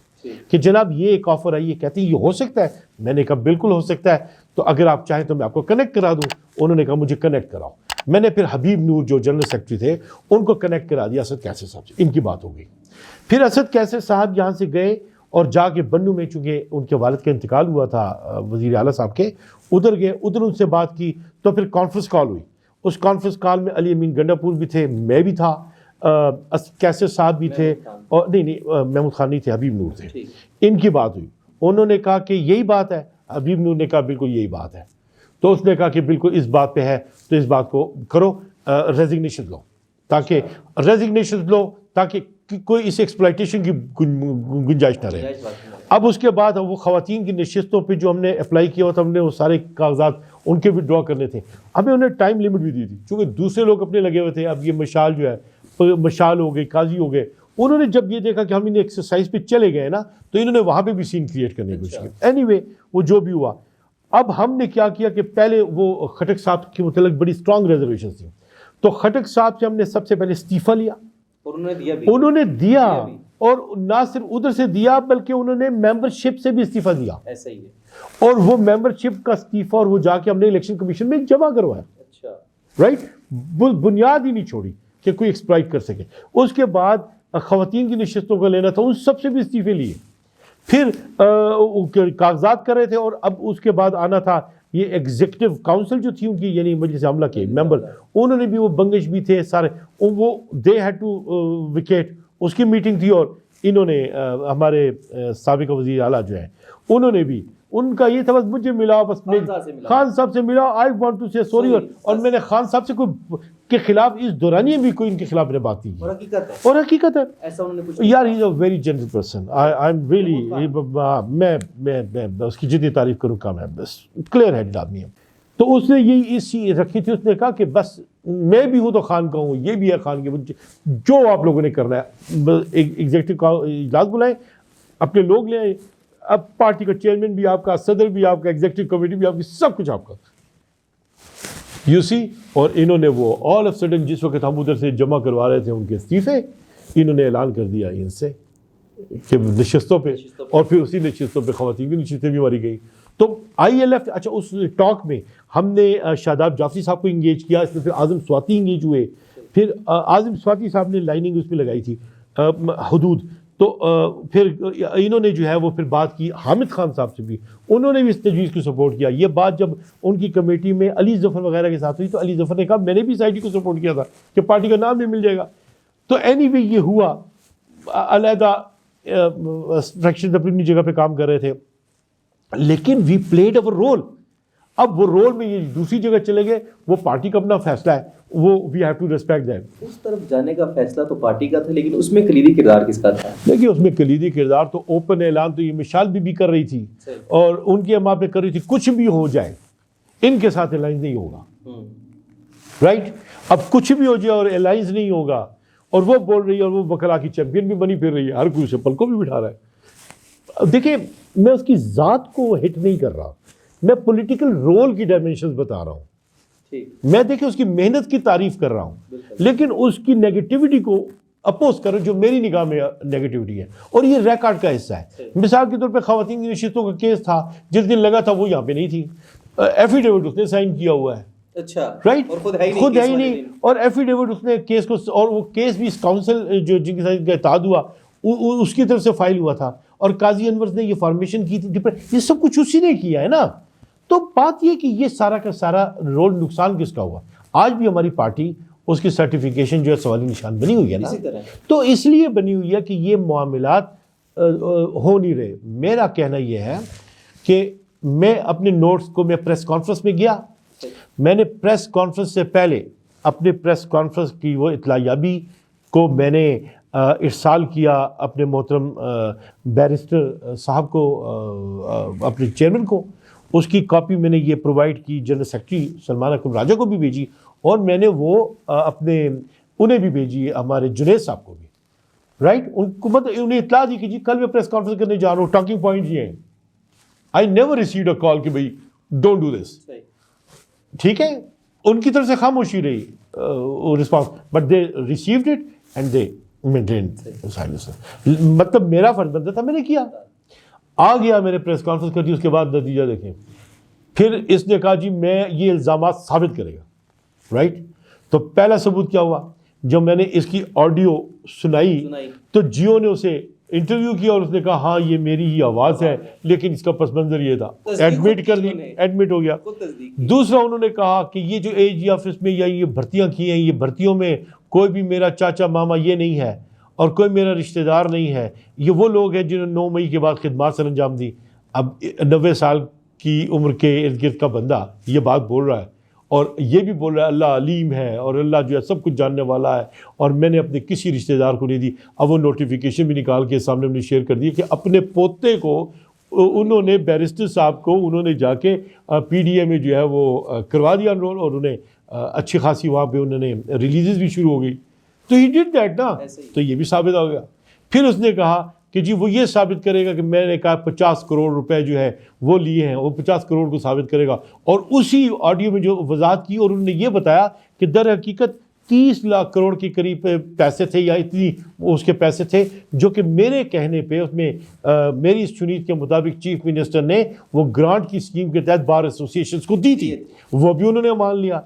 کہ جناب یہ ایک آفر آئی ہے, کہتے ہیں یہ ہو سکتا ہے. میں نے کہا بالکل ہو سکتا ہے, تو اگر آپ چاہیں تو میں آپ کو کنیکٹ کرا دوں. انہوں نے کہا مجھے کنیکٹ کراؤ. میں نے پھر حبیب نور جو جنرل سیکرٹری تھے ان کو کنیکٹ کرا دیا اسد کیسر صاحب سے, ان کی بات ہو گئی. پھر اسد کیسر صاحب یہاں سے گئے اور جا کے بنو میں, چونکہ ان کے والد کا انتقال ہوا تھا وزیر اعلیٰ صاحب کے, ادھر گئے, ادھر ان سے بات کی. تو پھر کانفرنس کال ہوئی. اس کانفرنس کال میں علی امین گنڈا پور بھی تھے, میں بھی تھا, کیسر صاحب بھی تھے, اور نہیں محمود خان نہیں تھے, حبیب نور تھے. ان کی بات ہوئی. انہوں نے کہا کہ یہی بات ہے. حبیب نور نے کہا بالکل یہی بات ہے. تو اس نے کہا کہ بالکل اس بات پہ ہے, تو اس بات کو کرو, ریزگنیشن لو, تاکہ کوئی اس ایکسپلائٹیشن کی گنجائش نہ رہے. اب اس کے بعد وہ خواتین کی نشستوں پہ جو ہم نے اپلائی کیا ہوا تھا, ہم نے وہ سارے کاغذات ان کے بھی ڈرا کرنے تھے. ہمیں انہیں ٹائم لمٹ بھی دی تھی, چونکہ دوسرے لوگ اپنے لگے ہوئے تھے. اب یہ مشال جو ہے, مشال ہو گئے, قاضی ہو گئے, انہوں نے جب یہ دیکھا کہ ہم انہیں ایکسرسائز پہ چلے گئے نا, تو انہوں نے وہاں پہ بھی سین کریٹ کرنے کی کوشش کی. اینی وے وہ جو بھی ہوا. اب ہم نے کیا کیا کہ پہلے وہ خٹک صاحب کے متعلق بڑی اسٹرانگ ریزرویشن تھیں, تو خٹک صاحب سے ہم نے سب سے پہلے استعفیٰ لیا. انہوں نے دیا, اور نہ صرف ادھر سے دیا بلکہ انہوں نے ممبرشپ سے بھی استعفیٰ دیا. ایسا ہی ہے. اور وہ ممبرشپ کا استعفیٰ اور وہ جا کے ہم نے الیکشن کمیشن میں جمع کروایا. اچھا, رائٹ. بنیاد ہی نہیں چھوڑی کہ کوئی ایکسپلائٹ کر سکے. اس کے بعد خواتین کی نشستوں کا لینا تھا, ان سب سے بھی استعفے لیے. پھر کاغذات کر رہے تھے, اور اب اس کے بعد آنا تھا یہ ایگزیکٹو کاؤنسل جو تھی ان کی, یعنی مجلس عاملہ کے ممبر, انہوں نے بھی, وہ بنگش بھی تھے سارے, وہ دے ہیڈ ٹو ویکیٹ. اس کی میٹنگ تھی, اور انہوں نے ہمارے سابق وزیر اعلیٰ جو ہیں انہوں نے بھی, ان کا یہ تھا بس مجھے ملا, بس خان صاحب سے ملا, آئی وانٹ ٹو سے سوری, اور میں نے خان صاحب سے کوئی کے خلاف اس دورانیے بھی کوئی ان کے خلاف نے بات نہیں کی. اور حقیقت ہے ایسا انہوں نے کچھ, یار he is a very gentle person. I am really, میں اس کی جتنی تعریف کروں کم ہے, بس کلیئر ہیڈ آدمی ہے. تو اس نے یہی اس چیز رکھی تھی, اس نے کہا کہ بس میں بھی ہوں تو خان کا ہوں, یہ بھی ہے خان کے, جو آپ لوگوں نے کرنا ہے, ایگزیکٹو اجلاس بلائیں, اپنے لوگ لے آئیں, اب پارٹی کا چیئرمین بھی آپ کا, صدر بھی آپ کا, ایگزیکٹو کمیٹی بھی آپ کی, سب کچھ آپ کا. یو سی. اور انہوں نے وہ آل آف سڈن جس وقت ہم ادھر سے جمع کروا رہے تھے ان کے استعفے, انہوں نے اعلان کر دیا ان سے کہ نشستوں پہ, اور پھر اسی نشستوں پہ خواتین کی نشستیں بھی ماری گئی. تو آئی ایل ایف, اچھا اس ٹاک میں ہم نے شاداب جعفری صاحب کو انگیج کیا, اس میں پھر اعظم سواتی انگیج ہوئے. پھر اعظم سواتی صاحب نے لائننگ اس میں لگائی تھی حدود. تو پھر انہوں نے جو ہے وہ پھر بات کی حامد خان صاحب سے بھی, انہوں نے بھی اس تجویز کو سپورٹ کیا. یہ بات جب ان کی کمیٹی میں علی ظفر وغیرہ کے ساتھ ہوئی, تو علی ظفر نے کہا میں نے بھی اس آئی ڈی کو سپورٹ کیا تھا کہ پارٹی کا نام بھی مل جائے گا. تو اینی وے یہ ہوا, علیحدہ فریکشن اپنی جگہ پہ کام کر رہے تھے, لیکن وی پلیڈ اوور رول. اب وہ رول میں یہ دوسری جگہ چلے گئے, وہ پارٹی کا اپنا فیصلہ ہے, وہ we have to respect that. اس طرف جانے کا فیصلہ تو پارٹی کا تھا, لیکن اس میں کلیدی کردار کس کا تھا؟ دیکھیے اس میں کلیدی کردار تو اوپن اعلان تو یہ مشال بھی کر رہی تھی, اور ان کی ماں پہ کر رہی تھی کچھ بھی ہو جائے ان کے ساتھ الائنس نہیں ہوگا. رائٹ. اب کچھ بھی ہو جائے اور الائنس نہیں ہوگا, اور وہ بول رہی ہے, اور وہ وکلا کی چیمپئن بھی بنی پھر رہی ہے, ہر کوئی اسے پل کو بھی بٹھا رہا ہے. دیکھیں میں اس کی ذات کو ہٹ نہیں کر رہا, میں پولیٹیکل رول کی ڈائمینشنز بتا رہا ہوں. میں دیکھیں اس کی محنت کی تعریف کر رہا ہوں, لیکن اس کی نیگیٹیوٹی کو اپوز کر رہا ہوں جو میری نگاہ میں نیگیٹیوٹی ہے, اور یہ ریکارڈ کا حصہ ہے. مثال کے طور پہ خواتین کی نشستوں کا کیس تھا, جس دن لگا تھا وہ یہاں پہ نہیں تھی, ایفیڈیوٹ اس نے سائن کیا ہوا ہے. اچھا رائٹ، اور خود ہے خود ہے ہی نہیں، اور ایفیڈیوٹ اس نے کیس کو، اور وہ کیس بھی اس کاؤنسل جو جن کے ساتھ کا اتحاد ہوا اس کی طرف سے فائل ہوا تھا، اور قاضی انور نے یہ فارمیشن کی تھی، یہ سب کچھ اسی نے کیا ہے نا. تو بات یہ کہ یہ سارا کا سارا رول نقصان کس کا ہوا؟ آج بھی ہماری پارٹی اس کی سرٹیفکیشن جو ہے سوالی نشان بنی ہوئی ہے نا. تو اس لیے بنی ہوئی ہے کہ یہ معاملات ہو نہیں رہے. میرا کہنا یہ ہے کہ میں اپنے نوٹس کو، میں پریس کانفرنس میں گیا، میں نے پریس کانفرنس سے پہلے اپنے پریس کانفرنس کی وہ اطلاع یابی کو میں نے ارسال کیا اپنے محترم بیرسٹر صاحب کو، اپنے چیئرمین کو. اس کی کاپی میں نے یہ پرووائڈ کی جنرل سیکرٹری سلمان اکرم راجہ کو بھی بھیجی، اور میں نے وہ اپنے انہیں بھی بھیجی، ہمارے جنید صاحب کو بھی. رائٹ، ان کو انہیں اطلاع دی کہ جی کل میں پریس کانفرنس کرنے جا رہا ہوں، ٹاکنگ پوائنٹس یہ ہیں. آئی نیور ریسیوڈ اے کال کہ بھائی ڈونٹ ڈو دس. ٹھیک ہے، ان کی طرف سے خاموشی رہی response, but they received it and they maintained silence. مطلب میرا فرض بنتا تھا، میں نے کیا. آ گیا، میں نے پریس کانفرنس کر دی، اس کے بعد نتیجہ دیکھیں. پھر اس نے کہا جی میں یہ الزامات ثابت کرے گا. رائٹ، تو پہلا ثبوت کیا ہوا؟ جب میں نے اس کی آڈیو سنائی تو جیو نے اسے انٹرویو کیا اور اس نے کہا ہاں یہ میری ہی آواز ہے، لیکن اس کا پس منظر یہ تھا. ایڈمٹ کر لی، ایڈمٹ ہو گیا. دوسرا انہوں نے کہا کہ یہ جو اے جی آفس میں یا یہ بھرتیاں کی ہیں، یہ بھرتیوں میں کوئی بھی میرا چاچا ماما یہ نہیں ہے، اور کوئی میرا رشتہ دار نہیں ہے. یہ وہ لوگ ہیں جنہوں نے 9 مئی کے بعد خدمات سر انجام دی. اب 90 سال کی عمر کے ارد گرد کا بندہ یہ بات بول رہا ہے، اور یہ بھی بول رہا ہے اللہ علیم ہے اور اللہ جو ہے سب کچھ جاننے والا ہے، اور میں نے اپنے کسی رشتہ دار کو نہیں دی. اب وہ نوٹیفیکیشن بھی نکال کے سامنے ہم نے شیئر کر دی کہ اپنے پوتے کو انہوں نے، بیرسٹر صاحب کو انہوں نے جا کے پی ڈی اے میں جو ہے وہ کروا دیا انرول، اور انہیں اچھی خاصی وہاں پہ انہوں نے ریلیزز بھی شروع ہو گئی. تو ہی ڈیڈ دیٹ نا، تو یہ بھی ثابت ہو گیا. پھر اس نے کہا کہ جی وہ یہ ثابت کرے گا کہ میں نے کہا 50 کروڑ روپے جو ہے وہ لیے ہیں، وہ 50 کروڑ کو ثابت کرے گا. اور اسی آڈیو میں جو وضاحت کی، اور انہوں نے یہ بتایا کہ در حقیقت 30 لاکھ کروڑ کے قریب پیسے تھے، یا اتنی اس کے پیسے تھے، جو کہ میرے کہنے پہ اس میں میری سنید کے مطابق چیف منسٹر نے وہ گرانٹ کی اسکیم کے تحت بار ایسوسیشنز کو دی تھی، وہ بھی انہوں نے مان لیا.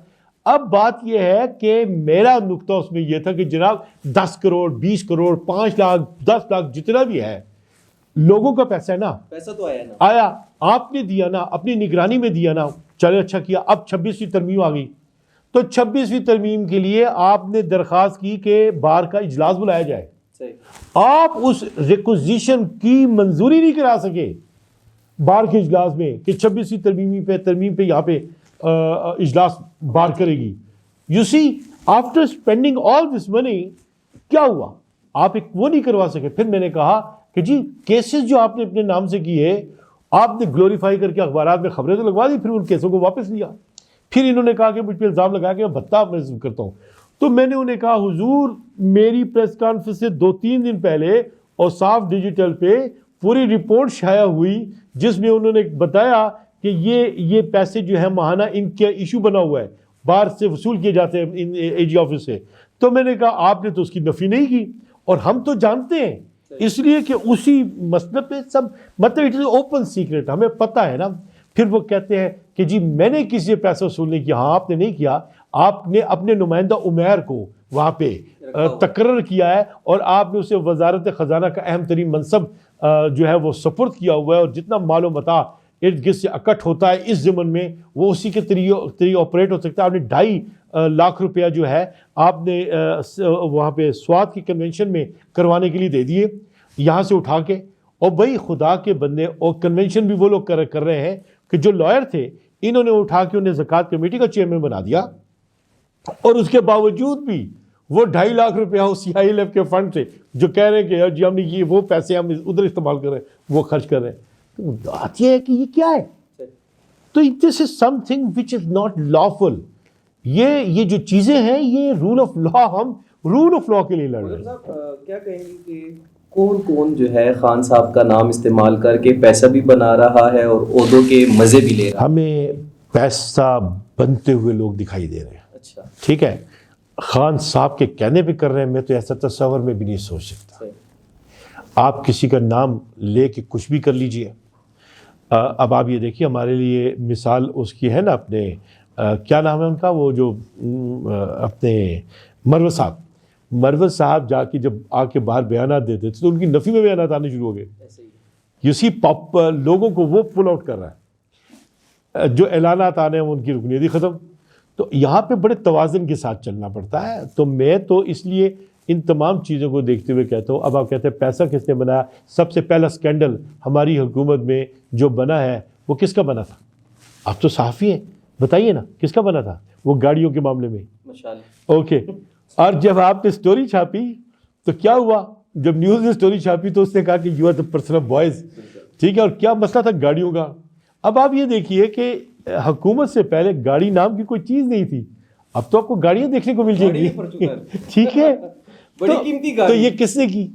اب بات یہ ہے کہ میرا نقطہ اس میں یہ تھا کہ جناب 10 کروڑ 20 کروڑ 5 لاکھ 10 لاکھ جتنا بھی ہے، لوگوں کا پیسہ ہے نا، پیسہ تو آیا نا، آیا، آپ نے دیا نا، اپنی نگرانی میں دیا نا، چلے اچھا کیا. اب 26ویں ترمیم آ گئی، تو 26ویں ترمیم کے لیے آپ نے درخواست کی کہ بار کا اجلاس بلایا جائے. آپ اس ریکوزیشن کی منظوری نہیں کرا سکے بار کے اجلاس میں کہ 26ویں ترمیم پہ یہاں پہ اجلاس بار کرے گی. یو سی آفٹر اسپینڈنگ آل دس منی کیا ہوا؟ آپ ایک وہ نہیں کروا سکے. پھر میں نے کہا کہ جی کیسز جو آپ نے اپنے نام سے کیے آپ نے گلوریفائی کر کے اخبارات میں خبریں تو لگوا دی، پھر ان کیسوں کو واپس لیا. پھر انہوں نے کہا کہ مجھ پہ الزام لگایا کہ میں بھتہ محسوس کرتا ہوں. تو میں نے انہیں کہا حضور میری پریس کانفرنس سے 2-3 دن پہلے اور صاف ڈیجیٹل پہ پوری رپورٹ شائع ہوئی جس میں انہوں نے بتایا کہ یہ پیسے جو ہے ماہانہ ان کے ایشو بنا ہوا ہے، باہر سے وصول کیے جاتے ہیں اے جی آفس سے. تو میں نے کہا آپ نے تو اس کی نفی نہیں کی، اور ہم تو جانتے ہیں، اس لیے کہ اسی مسئلے پہ سب مطلب اٹ از اوپن سیکرٹ، ہمیں پتہ ہے نا. پھر وہ کہتے ہیں کہ جی میں نے کسی سے پیسہ وصول نہیں کیا. ہاں آپ نے نہیں کیا، آپ نے اپنے نمائندہ عمیر کو وہاں پہ تقرر کیا ہے، اور آپ نے اسے وزارت خزانہ کا اہم ترین منصب جو ہے وہ سپرد کیا ہوا ہے، اور جتنا مال و متاع ارد گرد سے اکٹھ ہوتا ہے اس ضمن میں وہ اسی کے طریقے آپریٹ ہو سکتا ہے. آپ نے 2.5 لاکھ روپیہ جو ہے آپ نے وہاں پہ سوات کی کنونشن میں کروانے کے لیے دے دیے یہاں سے اٹھا کے. اور بھائی خدا کے بندے، اور کنونشن بھی وہ لوگ کر رہے ہیں کہ جو لائر تھے انہوں نے اٹھا کے انہیں زکوٰۃ کمیٹی کا چیئرمین بنا دیا، اور اس کے باوجود بھی وہ 2.5 لاکھ روپیہ اس CILF کے فنڈ سے جو کہہ رہے ہیں کہ جی ہم نے یہ وہ پیسے ہم ادھر استعمال کر رہے ہیں وہ خرچ کر رہے ہیں. تو بات یہ ہے کہ یہ کیا ہے؟ تو this is something which is not lawful. یہ جو چیزیں ہیں یہ رول آف لا، ہم رول آف لا کے لیے لڑ رہے ہیں. کیا کہیں گے کہ کون جو ہے خان صاحب کا نام استعمال کر کے پیسہ بھی بنا رہا ہے اور عہدوں کے مزے بھی لے رہا ہے؟ ہمیں پیسہ بنتے ہوئے لوگ دکھائی دے رہے ہیں. اچھا ٹھیک ہے، خان صاحب کے کہنے پہ کر رہے ہیں، میں تو ایسا تصور میں بھی نہیں سوچ سکتا. آپ کسی کا نام لے کے کچھ بھی کر لیجئے. اب آپ یہ دیکھیے ہمارے لیے مثال اس کی ہے نا، اپنے کیا نام ہے ان کا، وہ جو اپنے مروت صاحب جا کے جب آ کے باہر بیانات دیتے تھے تو ان کی نفی میں بیانات آنے شروع ہو گئے. یو سی لوگوں کو وہ پل آؤٹ کر رہا ہے، جو اعلانات آنے ہیں ان کی رکنیتی ختم. تو یہاں پہ بڑے توازن کے ساتھ چلنا پڑتا ہے. تو میں تو اس لیے ان تمام چیزوں کو دیکھتے ہوئے کہتا ہوں، اب آپ کہتے ہیں پیسہ کس نے بنایا، سب سے پہلا سکینڈل ہماری حکومت میں جو بنا ہے وہ کس کا بنا تھا؟ آپ تو صحافی ہیں، بتائیے نا کس کا بنا تھا وہ گاڑیوں کے معاملے میں؟ اوکے. اور جب آپ نے سٹوری چھاپی تو کیا ہوا؟ جب نیوز نے سٹوری چھاپی تو اس نے کہا کہ you are the person of boys, ٹھیک ہے. اور کیا مسئلہ تھا؟ گاڑیوں کا. اب آپ یہ دیکھیے کہ حکومت سے پہلے گاڑی نام کی کوئی چیز نہیں تھی، اب تو آپ کو گاڑیاں دیکھنے کو مل جائیں گی. ٹھیک ہے، تو یہ کس نے کی؟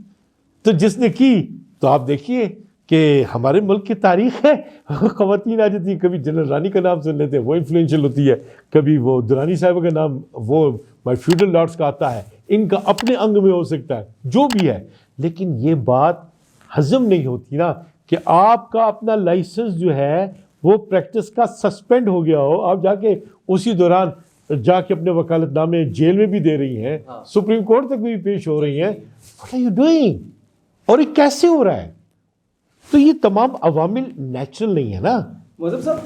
تو جس نے کی تو آپ دیکھیے کہ ہمارے ملک کی تاریخ ہے، خواتین آ جاتی ہیں، کبھی جنرل رانی کا نام سن لیتے ہیں وہ انفلوئنشل ہوتی ہے، کبھی وہ درانی صاحبہ کا نام وہ فیوڈل لارڈس کا آتا ہے، ان کا اپنے انگ میں ہو سکتا ہے جو بھی ہے. لیکن یہ بات ہضم نہیں ہوتی نا کہ آپ کا اپنا لائسنس جو ہے وہ پریکٹس کا سسپینڈ ہو گیا ہو، آپ جا کے اسی دوران جا کے اپنے وکالت نامے جیل میں بھی دے رہی ہیں، سپریم کورٹ تک بھی پیش ہو رہی ہیں. What are you doing؟ اور یہ کیسے ہو رہا ہے؟ تو یہ تمام عوامل نیچرل نہیں ہے نا. مذہب صاحب،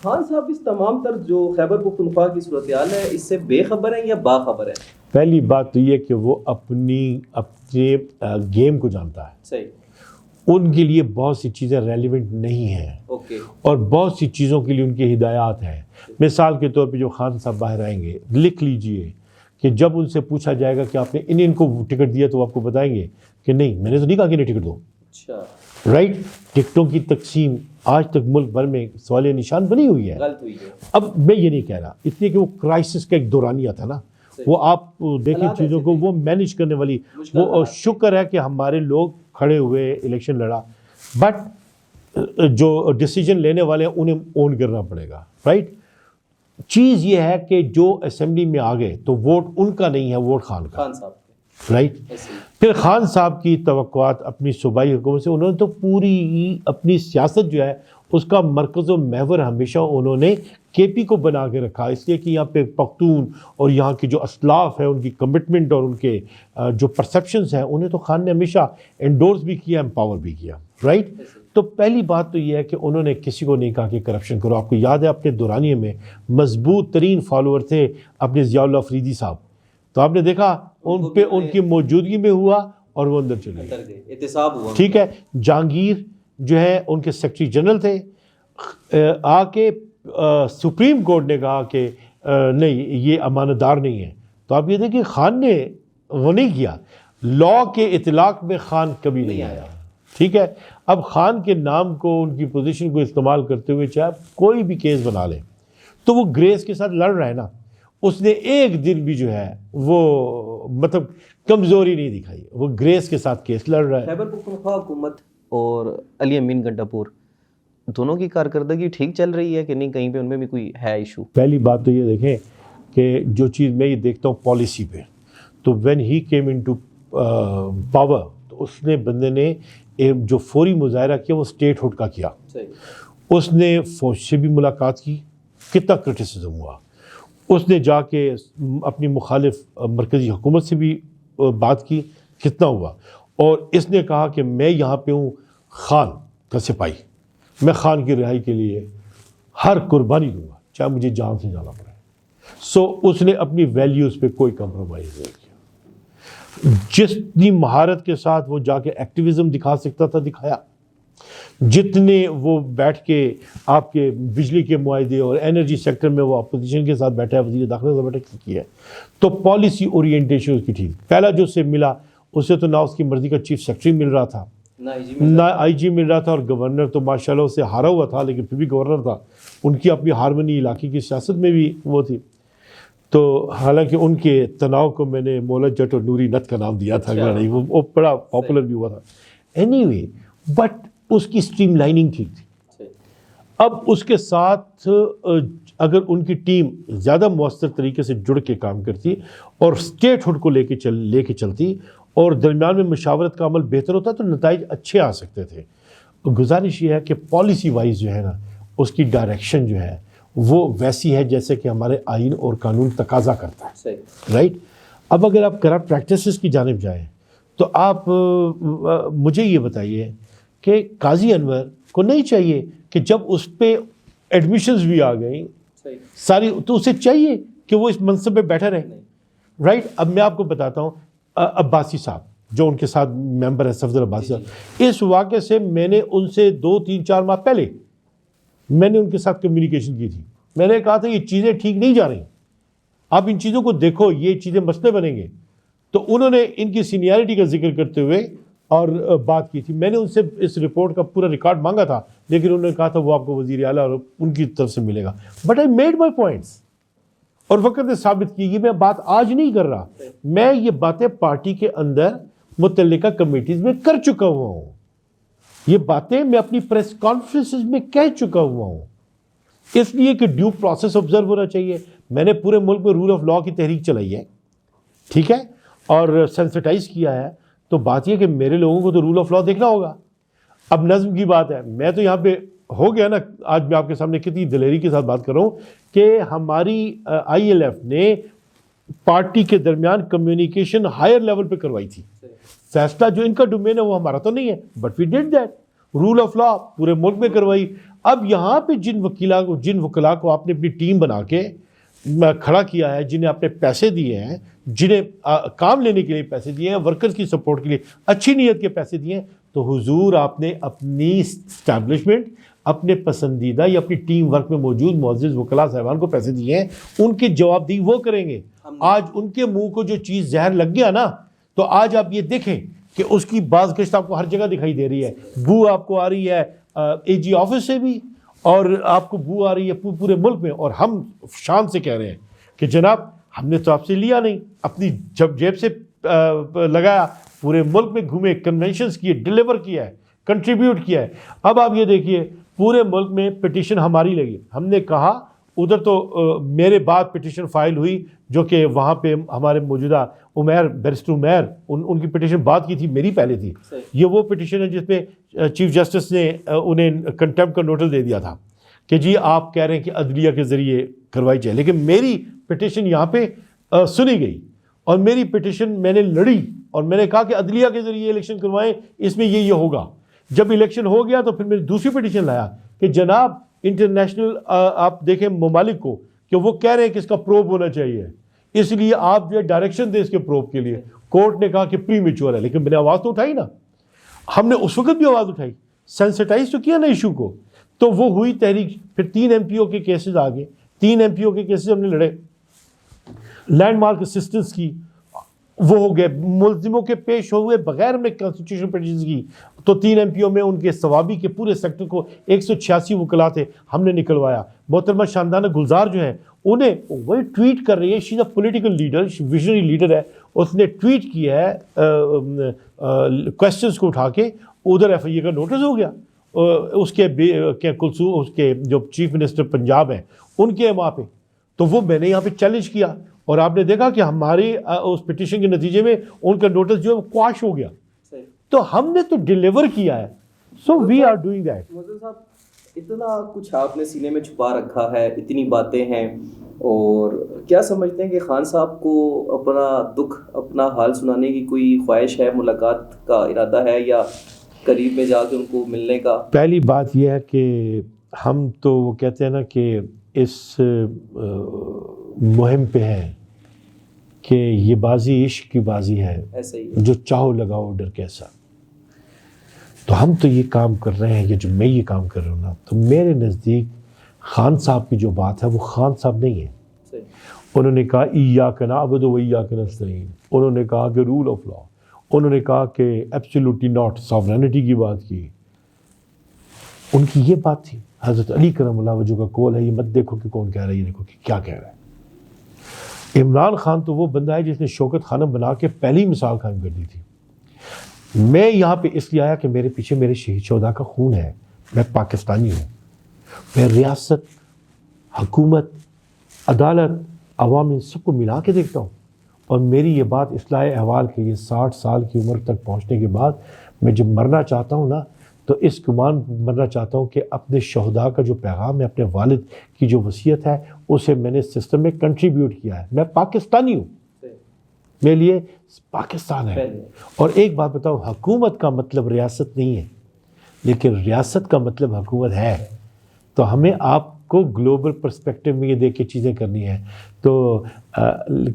خان صاحب اس تمام تر جو خیبر پختونخوا کی صورتحال ہے اس سے بے خبر ہیں یا باخبر ہیں؟ پہلی بات تو یہ کہ وہ اپنے گیم کو جانتا ہے. صحیح. ان کے لیے بہت سی چیزیں ریلیونٹ نہیں ہیں، اور بہت سی چیزوں کے لیے ان کی ہدایات ہیں. مثال کے طور پہ جو خان صاحب باہر آئیں گے، لکھ لیجئے کہ جب ان سے پوچھا جائے گا کہ آپ نے ان کو ٹکٹ دیا تو وہ آپ کو بتائیں گے کہ نہیں، میں نے تو نہیں کہا کہ انہیں ٹکٹ دو. اچھا، رائٹ. ٹکٹوں کی تقسیم آج تک ملک بھر میں سوال نشان بنی ہوئی ہے. غلط ہوئی ہے. اب میں یہ نہیں کہہ رہا، اس لیے کہ وہ کرائسس کا ایک دورانیہ تھا نا، وہ آپ دیکھیں چیزوں کو وہ مینیج کرنے والی، وہ شکر ہے کہ ہمارے لوگ کھڑے ہوئے الیکشن لڑا، بٹ جو ڈیسیجن لینے والے ہیں انہیں اون کرنا پڑے گا. رائٹ. چیز یہ ہے کہ جو اسمبلی میں آ گئے تو ووٹ ان کا نہیں ہے، ووٹ خان کا. خان صاحب. رائٹ. پھر خان صاحب کی توقعات اپنی صوبائی حکومت سے، انہوں نے تو پوری اپنی سیاست جو ہے اس کا مرکز و محور ہمیشہ انہوں نے کے پی کو بنا کے رکھا، اس لیے کہ یہاں پہ پختون اور یہاں کی جو اسلاف ہے ان کی کمٹمنٹ اور ان کے جو پرسیپشنز ہیں انہیں تو خان نے ہمیشہ انڈورس بھی کیا، امپاور بھی کیا. رائٹ. تو پہلی بات تو یہ ہے کہ انہوں نے کسی کو نہیں کہا کہ کرپشن کرو. آپ کو یاد ہے اپنے دورانیے میں مضبوط ترین فالوور تھے اپنے ضیاء اللہ فریدی صاحب، تو آپ نے دیکھا ان پہ ان کی موجودگی میں ہوا اور وہ اندر چلے گئے، احتساب ہوا. ٹھیک ہے. جہانگیر جو ہے ان کے سیکرٹری جنرل تھے، آ کے سپریم کورٹ نے کہا کہ نہیں یہ امانت دار نہیں ہے. تو آپ یہ دیکھیں خان نے وہ نہیں کیا، لا کے اطلاق میں خان کبھی نہیں آیا. ٹھیک ہے. اب خان کے نام کو، ان کی پوزیشن کو استعمال کرتے ہوئے چاہے کوئی بھی کیس بنا لیں تو وہ گریس کے ساتھ لڑ رہا ہے نا. اس نے ایک دن بھی جو ہے وہ مطلب کمزوری نہیں دکھائی، وہ گریس کے ساتھ کیس لڑ رہا ہے. خیبر پختونخوا حکومت اور علی امین گنڈا-پور دونوں کی کارکردگی ٹھیک چل رہی ہے کہ نہیں؟ کہیں پہ ان میں بھی کوئی ہے ایشو؟ پہلی بات تو یہ دیکھیں کہ جو چیز میں یہ دیکھتا ہوں پالیسی پہ، تو when he came into power تو اس نے بندے نے جو فوری مظاہرہ کیا وہ اسٹیٹ ہوڈ کا کیا. اس نے فوج سے بھی ملاقات کی، کتنا کرٹیسزم ہوا. اس نے جا کے اپنی مخالف مرکزی حکومت سے بھی بات کی، کتنا ہوا. اور اس نے کہا کہ میں یہاں پہ ہوں خان کا سپاہی، میں خان کی رہائی کے لیے ہر قربانی دوں گا چاہے مجھے جان سے جانا پڑے. سو اس نے اپنی ویلیوز پہ کوئی کمپرومائز نہیں کیا. جتنی مہارت کے ساتھ وہ جا کے ایکٹیویزم دکھا سکتا تھا دکھایا، جتنے وہ بیٹھ کے آپ کے بجلی کے معاہدے اور انرجی سیکٹر میں وہ اپوزیشن کے ساتھ بیٹھا ہے، وزیر داخلہ سے بیٹھا کی ہے. تو پالیسی اورینٹیشن اس کی ٹھیک. پہلا جو اس سے ملا اس سے تو نہ اس کی مرضی کا چیف سیکرٹری مل رہا تھا، نہ آئی جی مل رہا تھا، اور گورنر تو ماشاءاللہ اس سے ہارا ہوا تھا لیکن پھر بھی گورنر تھا. ان کی اپنی ہارمنی علاقے کی سیاست میں بھی وہ تھی. تو حالانکہ ان کے تناؤ کو میں نے مولا جٹ اور نوری نت کا نام دیا تھا، وہ بڑا پاپولر بھی ہوا تھا. اینی وے بٹ اس کی اسٹریم لائننگ ٹھیک تھی. اب اس کے ساتھ اگر ان کی ٹیم زیادہ مؤثر طریقے سے جڑ کے کام کرتی اور اسٹیٹ ہوڈ کو لے کے چلتی اور درمیان میں مشاورت کا عمل بہتر ہوتا تو نتائج اچھے آ سکتے تھے. گزارش یہ ہے کہ پالیسی وائز جو ہے نا اس کی ڈائریکشن جو ہے وہ ویسی ہے جیسے کہ ہمارے آئین اور قانون تقاضا کرتا ہے، صحیح. رائٹ. اب اگر آپ کرپٹ پریکٹسز کی جانب جائیں تو آپ مجھے یہ بتائیے کہ قاضی انور کو نہیں چاہیے کہ جب اس پہ ایڈمیشنز بھی آ گئیں صحیح. ساری، تو اسے چاہیے کہ وہ اس منصب پہ بیٹھا رہے، رائٹ. اب میں آپ کو بتاتا ہوں، عباسی صاحب جو ان کے ساتھ ممبر ہے، صفدر عباسی صاحب، اس واقعے سے میں نے ان سے 2-3-4 ماہ پہلے میں نے ان کے ساتھ کمیونیکیشن کی تھی. میں نے کہا تھا یہ چیزیں ٹھیک نہیں جا رہی، آپ ان چیزوں کو دیکھو، یہ چیزیں مسئلے بنیں گے. تو انہوں نے ان کی سینیارٹی کا ذکر کرتے ہوئے اور بات کی تھی. میں نے ان سے اس رپورٹ کا پورا ریکارڈ مانگا تھا، لیکن انہوں نے کہا تھا وہ آپ کو وزیر اعلیٰ اور ان کی طرف سے ملے گا. But I made my points, اور وقت نے ثابت کی. یہ میں بات آج نہیں کر رہا، میں یہ باتیں پارٹی کے اندر متعلقہ کمیٹیز میں کر چکا ہوا ہوں. یہ باتیں میں اپنی پریس کانفرنسز میں کہہ چکا ہوا ہوں. اس لیے کہ ڈیو پروسیس آبزرو ہونا چاہیے. میں نے پورے ملک میں رول آف لاء کی تحریک چلائی ہے، ٹھیک ہے، اور سینسٹائز کیا ہے. تو بات یہ کہ میرے لوگوں کو تو رول آف لاء دیکھنا ہوگا. اب نظم کی بات ہے، میں تو یہاں پہ ہو گیا نا، آج میں آپ کے سامنے کتنی دلیری کے ساتھ بات کر رہا ہوں کہ ہماری آئی ایل ایف نے پارٹی کے درمیان کمیونیکیشن ہائر لیول پہ کروائی تھی. فیصلہ جو ان کا ڈومین ہے وہ ہمارا تو نہیں ہے، but we did that. Rule of law پورے ملک میں کروائی. اب یہاں پہ جن وکلاء کو آپ نے اپنی ٹیم بنا کے کھڑا کیا ہے، جنہیں آپ نے پیسے دیے ہیں، جنہیں کام لینے کے لیے پیسے دیے ہیں، ورکرز کی سپورٹ کے لیے اچھی نیت کے پیسے دیے ہیں، تو حضور آپ نے اپنی اسٹیبلشمنٹ، اپنے پسندیدہ یا اپنی ٹیم ورک میں موجود معزز وکلاء صاحبان کو پیسے دیے ہیں، ان کی جواب دی وہ کریں گے. آج ان کے منہ کو جو چیز زہر لگ گیا نا، تو آج آپ یہ دیکھیں کہ اس کی باز گشت آپ کو ہر جگہ دکھائی دے رہی ہے. بو آپ کو آ رہی ہے اے جی آفس سے بھی، اور آپ کو بو آ رہی ہے پورے ملک میں. اور ہم شان سے کہہ رہے ہیں کہ جناب ہم نے تو آپ سے لیا نہیں، اپنی جیب سے لگایا، پورے ملک میں گھومے، کنونشنز کیے، ڈیلیور کیا ہے، کنٹریبیوٹ کیا ہے. اب آپ یہ دیکھیے پورے ملک میں پٹیشن ہماری لگی. ہم نے کہا ادھر تو میرے بعد پٹیشن فائل ہوئی، جو کہ وہاں پہ ہمارے موجودہ بیرسٹر عمیر ان کی پٹیشن بعد کی تھی، میری پہلے تھی. یہ وہ پٹیشن ہے جس پہ چیف جسٹس نے انہیں کنٹمپٹ کا نوٹس دے دیا تھا کہ جی آپ کہہ رہے ہیں کہ عدلیہ کے ذریعے کروائی جائے. لیکن میری پٹیشن یہاں پہ سنی گئی، اور میری پٹیشن میں نے لڑی، اور میں نے کہا کہ عدلیہ کے ذریعے الیکشن کروائیں، اس میں یہ ہوگا. جب الیکشن ہو گیا تو پھر میں نے دوسری پٹیشن لایا کہ جناب انٹرنیشنل آپ دیکھیں ممالک کو کہ وہ کہہ رہے ہیں کہ اس کا پروب ہونا چاہیے، اس لیے آپ جو ہے ڈائریکشن دیں اس کے پروب کے لیے. کورٹ نے کہا کہ پری میچور ہے، لیکن میں نے آواز تو اٹھائی نا. ہم نے اس وقت بھی آواز اٹھائی، سینسٹائز تو کیا نا ایشو کو. تو وہ ہوئی تحریک. پھر 3 ایم پی او کے کیسز آ گئے، 3 ایم پی او کے کیسز ہم نے لڑے. لینڈ مارک اسسٹنس کی وہ ہو گئے، ملزموں کے پیش ہوئے بغیر ہم نے کانسٹیٹیوشن پٹیشن کی. تو 3 ایم پی او میں ان کے ثوابی کے پورے سیکٹر کو 186 وکلاء تھے، ہم نے نکلوایا. محترمہ شاندانہ گلزار جو ہیں، انہیں وہی ٹویٹ کر رہی ہے، she is a political leader, visionary leader ہے. اس نے ٹویٹ کیا ہے کویسچنس کو اٹھا کے، ادھر ایف آئی اے کا نوٹس ہو گیا. اس کے کلثوم، اس کے جو چیف منسٹر پنجاب ہیں، ان کے وہاں پہ. تو وہ میں نے یہاں پہ چیلنج کیا، اور آپ نے دیکھا کہ ہماری اس پٹیشن کے نتیجے میں ان کا نوٹس جو ہے وہ کواش ہو گیا. تو ہم نے تو ڈیلیور کیا ہے. سو وی آر ڈوئنگ دیٹ. مزن صاحب، اتنا کچھ آپ نے سینے میں چھپا رکھا ہے، اتنی باتیں ہیں، اور کیا سمجھتے ہیں کہ خان صاحب کو اپنا دکھ، اپنا حال سنانے کی کوئی خواہش ہے، ملاقات کا ارادہ ہے، یا قریب میں جا کے ان کو ملنے کا؟ پہلی بات یہ ہے کہ ہم تو وہ کہتے ہیں نا کہ اس مہم پہ ہیں کہ یہ بازی عشق کی بازی ہے، ایسا ہی جو چاہو لگاؤ ڈر کیسا. تو ہم تو یہ کام کر رہے ہیں، یہ جو میں یہ کام کر رہا ہوں نا، تو میرے نزدیک خان صاحب کی جو بات ہے وہ خان صاحب نہیں ہے. انہوں نے کہا ایاک نعبد و ایاک نستعین، انہوں نے کہا کہ رول آف لاء، انہوں نے کہا کہ ایبسلیوٹلی ناٹ، ساورینٹی کی بات کی. ان کی یہ بات تھی. حضرت علی کرم اللہ وجہ کا قول ہے، یہ مت دیکھو کہ کون کہہ رہا ہے، یہ دیکھو کہ کیا کہہ رہا ہے. عمران خان تو وہ بندہ ہے جس نے شوکت خانم بنا کے پہلی مثال قائم کر دی تھی. میں یہاں پہ اس لیے آیا کہ میرے پیچھے میرے شہید شہداء کا خون ہے. میں پاکستانی ہوں. میں ریاست، حکومت، عدالت، عوام ان سب کو ملا کے دیکھتا ہوں. اور میری یہ بات اصلاح احوال کے یہ 60 سال کی عمر تک پہنچنے کے بعد میں جب مرنا چاہتا ہوں نا، تو اس گمان بننا چاہتا ہوں کہ اپنے شہداء کا جو پیغام ہے، اپنے والد کی جو وصیت ہے، اسے میں نے سسٹم میں کنٹریبیوٹ کیا ہے. میں پاکستانی ہوں، میرے لیے پاکستان ہے. اور ایک بات بتاؤ، حکومت کا مطلب ریاست نہیں ہے، لیکن ریاست کا مطلب حکومت ہے. تو ہمیں آپ کو گلوبل پرسپیکٹیو میں یہ دیکھ کے چیزیں کرنی ہیں. تو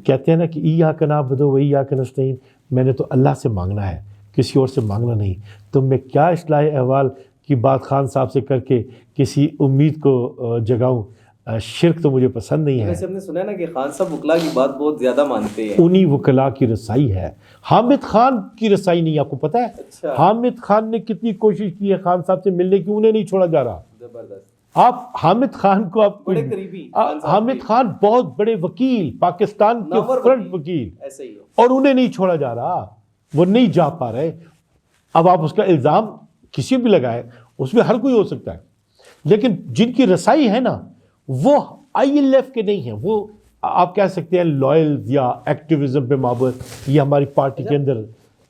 کہتے ہیں نا کہ ایاک نعبد و ایاک نستعین، میں نے تو اللہ سے مانگنا ہے، کسی اور سے مانگنا نہیں. تو میں کیا اصلاح احوال کی بات خان صاحب سے کر کے کسی امید کو جگاؤں؟ شرک تو مجھے پسند نہیں ہے. ویسے ہم نے سنا ہے نا کہ خان صاحب وکلا کی بات بہت زیادہ مانتے ہیں. انہی وکلا کی رسائی ہے، حامد خان کی رسائی نہیں. آپ کو پتہ ہے اچھا. حامد خان نے کتنی کوشش کی ہے خان صاحب سے ملنے کی، انہیں نہیں چھوڑا جا رہا. زبردست. آپ حامد خان کو آپ بڑے قریبی حامد خان بہت بڑے وکیل، پاکستان کے فرنٹ وکیل، ایسے ہی اور انہیں نہیں چھوڑا جا رہا، وہ نہیں جا پا رہے. اب آپ اس کا الزام کسی بھی لگائے، اس میں ہر کوئی ہو سکتا ہے، لیکن جن کی رسائی ہے نا وہ آئی ایل ایف کے نہیں ہیں، وہ آپ کہہ سکتے ہیں لائل یا ایکٹیویزم پہ مابعد، یہ ہماری پارٹی کے اندر.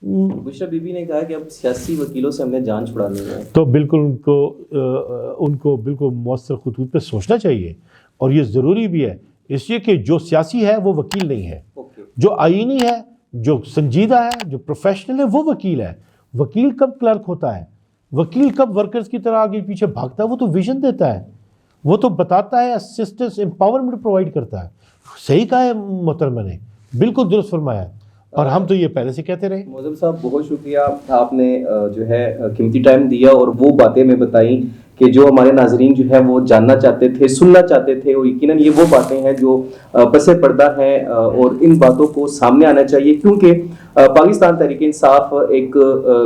بشرا بی بی نے کہا کہ اب سیاسی وکیلوں سے ہم نے جان چھڑانی ہے. تو بالکل ان کو بالکل مؤثر خطوط پہ سوچنا چاہیے، اور یہ ضروری بھی ہے، اس لیے کہ جو سیاسی ہے وہ وکیل نہیں ہے، جو آئینی ہے، جو سنجیدہ ہے، جو پروفیشنل ہے، وہ وکیل ہے. وکیل کب کلرک ہوتا ہے؟ وکیل کب ورکرز کی طرح آگے پیچھے بھاگتا ہے؟ وہ تو ویژن دیتا ہے، وہ تو بتاتا ہے، اسسٹنس امپاورمنٹ پرووائڈ کرتا ہے. صحیح کہا ہے محترمہ نے، بالکل درست فرمایا ہے، اور ہم تو یہ پہلے سے کہتے رہے. معظم صاحب بہت شکریہ، آپ نے جو ہے قیمتی ٹائم دیا اور وہ باتیں میں بتائیں کہ جو ہمارے ناظرین جو ہے وہ جاننا چاہتے تھے، سننا چاہتے تھے، اور یقیناً یہ وہ باتیں ہیں جو پس پردہ ہیں، اور ان باتوں کو سامنے آنا چاہیے، کیونکہ پاکستان تحریک انصاف ایک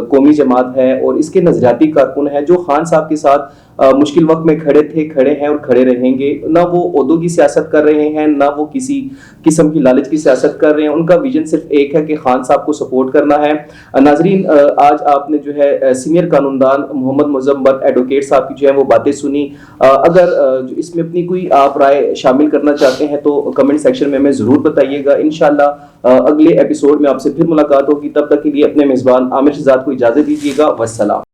قومی جماعت ہے اور اس کے نظریاتی کارکن ہیں جو خان صاحب کے ساتھ مشکل وقت میں کھڑے تھے، کھڑے ہیں اور کھڑے رہیں گے. نہ وہ عہدوں کی سیاست کر رہے ہیں، نہ وہ کسی قسم کی لالچ کی سیاست کر رہے ہیں. ان کا ویژن صرف ایک ہے کہ خان صاحب کو سپورٹ کرنا ہے. ناظرین، آج آپ نے جو ہے سینئر قانوندان محمد مظمبر ایڈوکیٹ صاحب کی جو ہے وہ باتیں سنی. اگر اس میں اپنی کوئی آپ رائے شامل کرنا چاہتے ہیں تو کمنٹ سیکشن میں ہمیں ضرور بتائیے گا. انشاءاللہ اگلے ایپیسوڈ میں آپ سے پھر ملاقات ہوگی. تب تک کے لیے اپنے میزبان عامر شہزاد کو اجازت دیجیے گا. والسلام.